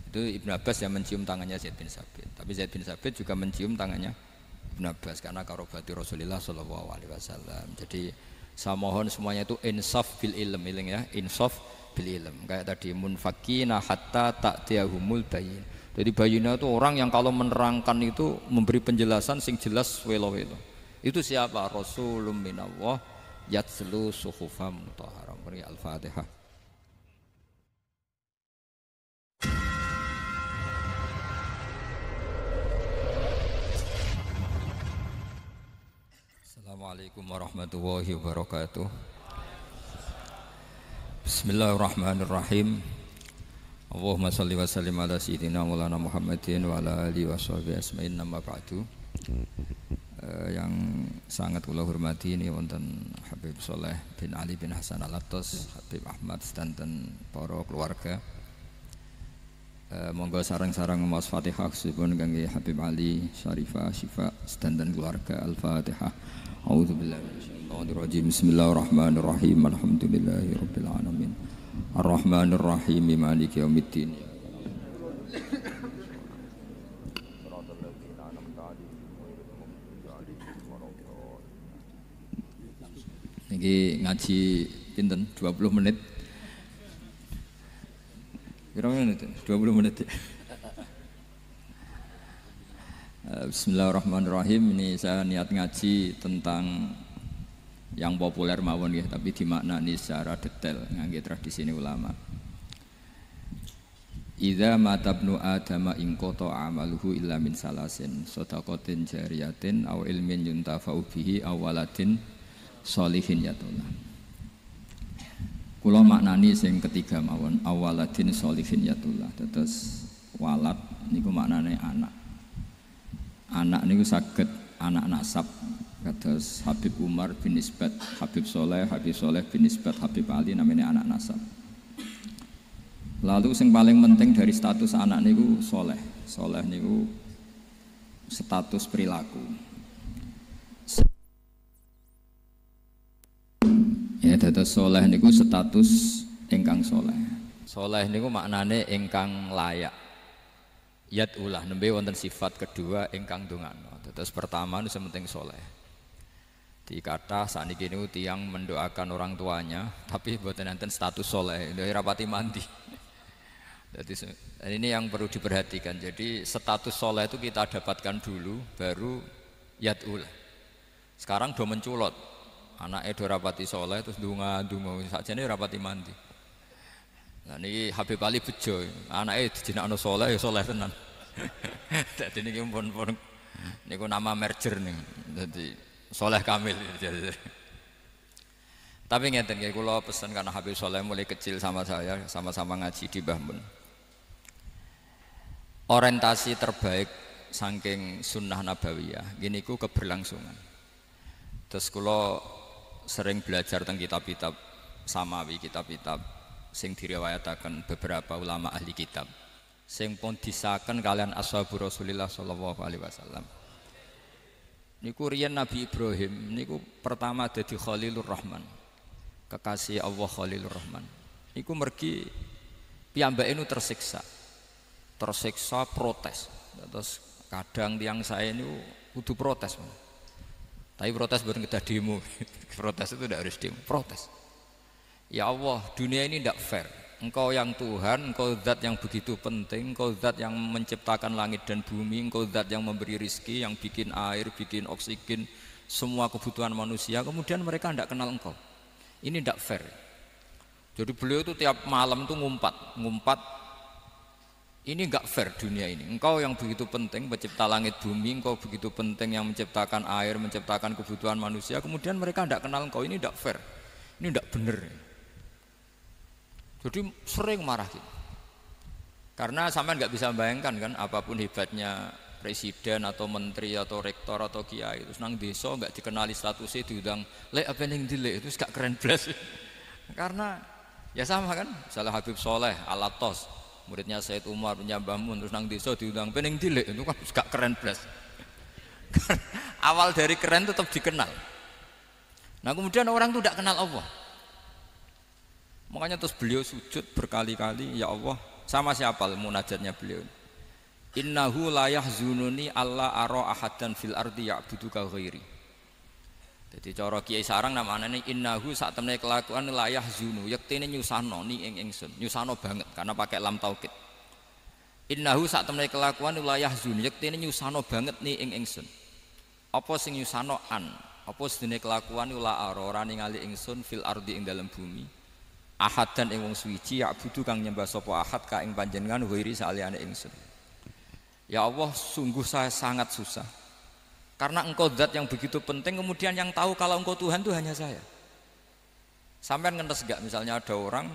Itu Ibnu Abbas yang mencium tangannya Zaid bin Sabit. Tapi Zaid bin Sabit juga mencium tangannya Ibnu Abbas karena karobati Rasulullah Shallallahu Alaihi Wasallam. Jadi saya mohon semuanya itu insaf bil ilm, ya, insaf bil ilm. Kayak tadi munfakina hatta ta'tiyahumul bayin. Jadi bayina itu orang yang kalau menerangkan itu memberi penjelasan sing jelas welo-welo. Itu siapa? Rasulun minallah yatslu suhufam mutahharah. Al-Fatihah. Assalamualaikum warahmatullahi wabarakatuh. Bismillahirrahmanirrahim. Allahumma salli wa sallim ala sayyidina Maulana Muhammadin wa ala alihi wa sahbihi asma'in nama ba'du. Yang sangat kula hormati ini wonten Habib Soleh bin Ali bin Hasan Al-Attas, Habib Ahmad dan para keluarga. Monggo sarang-sarang maos Fatihah supun kangge Habib Ali Syarifah Syifa dan keluarga. Al-Fatihah. A'udzubillahi minasyaitonir rajim. Bismillahirrahmanirrahim. Alhamdulillahirabbil alamin. Ar-Rahmanir-Rahim. Maliki yaumiddin. Niki ngaji pinten 20 menit. Berapa menit? 20 menit. Bismillahirrahmanirrahim. Ini saya niat ngaji tentang yang populer mawon ya, tapi dimaknani secara detail ngangge tradisi ini ulama. Idza matabnu adama in qata amaluhu illa min salasin shadaqatin jariyatin aw ilmin yuntafa'u bihi aw waladin sholihin yatullah. Kula maknani sing ketiga mawon awaladin sholihin yatullah. Terus walad niku maknane anak. Anak niku saged anak nasab kados Habib Umar bin Isbat Habib Soleh bin Isbat Habib Ali namanya anak nasab. Lalu yang paling penting dari status anak niku soleh. Soleh niku status perilaku. Ya, dados soleh niku status ingkang soleh. Soleh niku maknane ingkang layak. Yat ulah nembe wonten sifat kedua ingkang dongakno. Dados pertama niku penting soleh. Dikata sakniki niku tiyang mendoakan orang tuanya, tapi mboten enten status soleh, rapati mandi. Jadi ini yang perlu diperhatikan. Jadi status soleh itu kita dapatkan dulu, baru yadul. Sekarang do menculot, anaknya do rapati soleh, terus dunga saja ini rapati mandi. Nah ini Habib Ali bejo, anaknya dijinakno soleh, ya soleh tenan. Jadi ini pun nama merger nih, jadi soleh kamil. Tapi ngeten nggih kula pesen karena Habib Soleh mulai kecil sama saya, sama-sama ngaji di Mbah Mun. Orientasi terbaik saking sunnah nabawiyah gini ku keberlangsungan. Terus kula sering belajar tentang kitab-kitab samawi, kitab-kitab sing diriwayataken beberapa ulama ahli kitab sing pun disaken kalian ashabur Rasulillah sallallahu alaihi wasallam. Niku riyen Nabi Ibrahim niku pertama dadi Khalilur Rahman, kekasih Allah Khalilur Rahman. Niku mergi piyambake nu tersiksa protes. Terus kadang tiang saya ini kudu protes. Tapi protes bukan kita demo. Protes itu tidak harus demo, protes. Ya Allah, dunia ini tidak fair. Engkau yang Tuhan, engkau zat yang begitu penting, engkau zat yang menciptakan langit dan bumi, engkau zat yang memberi rizki, yang bikin air, bikin oksigen, semua kebutuhan manusia, kemudian mereka tidak kenal engkau. Ini tidak fair. Jadi beliau itu tiap malam itu ngumpat. Ini enggak fair dunia ini. Engkau yang begitu penting pencipta langit bumi, engkau begitu penting yang menciptakan air, menciptakan kebutuhan manusia, kemudian mereka tidak kenal engkau. Ini enggak fair. Ini enggak benar. Jadi sering marah gitu. Karena sampean enggak bisa bayangkan kan apapun hebatnya presiden atau menteri atau rektor atau kiai terus nang desa enggak dikenali statusnya diundang lek apa ning dilek itu gak keren blas. Karena ya sama kan, salah Habib Soleh Al-Attas muridnya Said Umar punya Mbah Mun terus nang desa diundang pening dilek itu kan gak keren blas. Awal dari keren tetap dikenal. Nah kemudian orang itu tidak kenal Allah. Makanya terus beliau sujud berkali-kali, ya Allah, sama siapa munajatnya beliau. Innahu la yahzununi alla ara ahadan fil ardi ya'buduka ghairi. Jadi cara Kiai Sarang namanya innahu sak temene kelakuan la yahzunu yektene nyusano ni ing ingsun nyusano banget karena pakai lam taukid. Innahu sak temene kelakuan la yahzunu yektene nyusano banget ni ing ingsun Apa sing yusano an? Apa sedene kelakuan ula ora ningali ingsun fil ardi ing dalam bumi. Ahad dan ing wong suwiji ya budu kang nyembah sapa ahad ka ing panjenengan wiri saliyane ingsun. Ya Allah, sungguh saya sangat susah. Karena engkau zat yang begitu penting, kemudian yang tahu kalau engkau Tuhan itu hanya saya. Sampean ngenes gak misalnya ada orang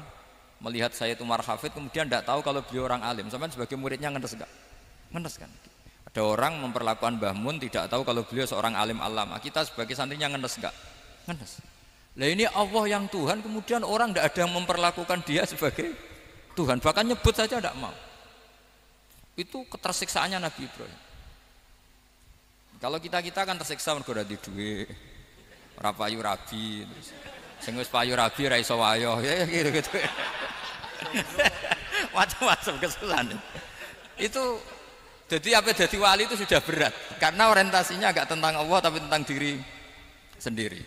melihat saya itu marhafid kemudian tidak tahu kalau beliau orang alim. Sampean sebagai muridnya ngenes gak? Ngenes kan? Ada orang memperlakukan Mbah Mun tidak tahu kalau beliau seorang alim alama. Kita sebagai santrinya ngenes enggak? Ngenes. Lah ini Allah yang Tuhan, kemudian orang tidak ada yang memperlakukan dia sebagai Tuhan, bahkan nyebut saja tidak mau. Itu ketersiksaannya Nabi Ibrahim. Kalau kita kan tersiksa mergo ora duwe, ora payu rabi, terus sing wis payu rabi ra iso wayo, ya gitu-gitu. Macam-macam kesusahan. Itu jadi apa jadi wali itu sudah berat karena orientasinya agak tentang Allah tapi tentang diri sendiri.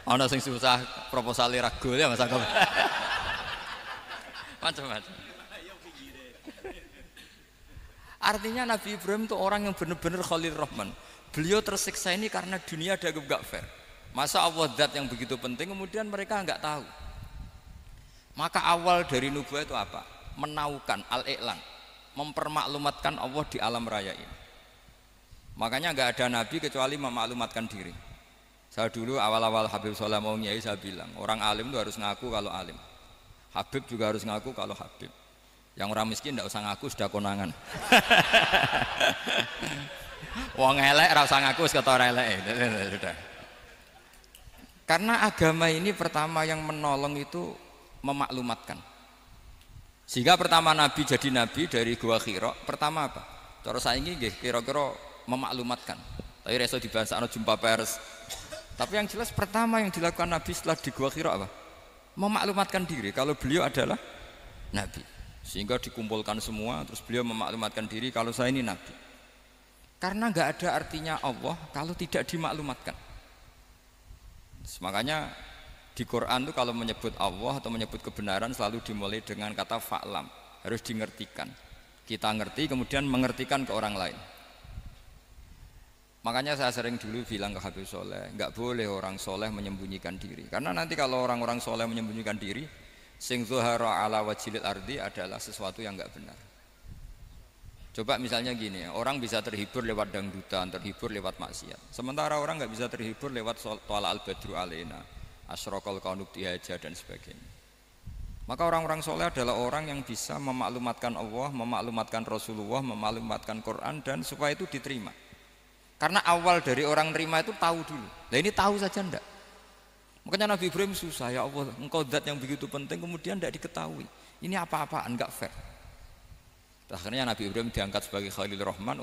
Ana sing susah proposal ragu ya Mas Agam. Macam-macam. Artinya Nabi Ibrahim itu orang yang benar-benar Khalil Rahman. Beliau tersiksa ini karena dunia dianggap gak fair. Masa Allah zat yang begitu penting kemudian mereka enggak tahu. Maka awal dari nubuah itu apa? Menaukan al-i'lan, mempermaklumatkan Allah di alam raya ini. Makanya nggak ada nabi kecuali memaklumatkan diri. Saya dulu awal-awal Habib Soleh mau nyai saya bilang orang alim itu harus ngaku kalau alim. Habib juga harus ngaku kalau Habib. Yang orang miskin nggak usah ngaku sudah konangan. Wong elek ora usah ngaku wis ketora elek. Sudah. Karena agama ini pertama yang menolong itu memaklumatkan. Sehingga pertama Nabi jadi Nabi dari Gua Hira, pertama apa? Cara saiki nggih kira-kira memaklumatkan. Tapi reso dibahasakno jumpa pers. Tapi yang jelas pertama yang dilakukan Nabi setelah di Gua Hira apa? Memaklumatkan diri kalau beliau adalah Nabi. Sehingga dikumpulkan semua terus beliau memaklumatkan diri kalau saya ini Nabi. Karena nggak ada artinya Allah kalau tidak dimaklumatkan. Makanya di Quran itu kalau menyebut Allah atau menyebut kebenaran selalu dimulai dengan kata fa'lam, harus dimengertikan. Kita ngerti kemudian mengertikan ke orang lain. Makanya saya sering dulu bilang ke Habib Soleh, nggak boleh orang soleh menyembunyikan diri. Karena nanti kalau orang-orang soleh menyembunyikan diri, sing zuhara ala wajhil ardi adalah sesuatu yang nggak benar. Coba misalnya gini, orang bisa terhibur lewat dangdutan, terhibur lewat maksiat. Sementara orang nggak bisa terhibur lewat Thala al-Badru alaina, Asyraqal kaunu bihaja dan sebagainya. Maka orang-orang soleh adalah orang yang bisa memaklumatkan Allah, memaklumatkan Rasulullah, memaklumatkan Quran dan supaya itu diterima. Karena awal dari orang terima itu tahu dulu. Nah ini tahu saja enggak. Makanya Nabi Ibrahim susah, ya Allah, engkau zat yang begitu penting kemudian tidak diketahui. Ini apa-apaan, enggak fair. Akhirnya Nabi Ibrahim diangkat sebagai Khalil Rahman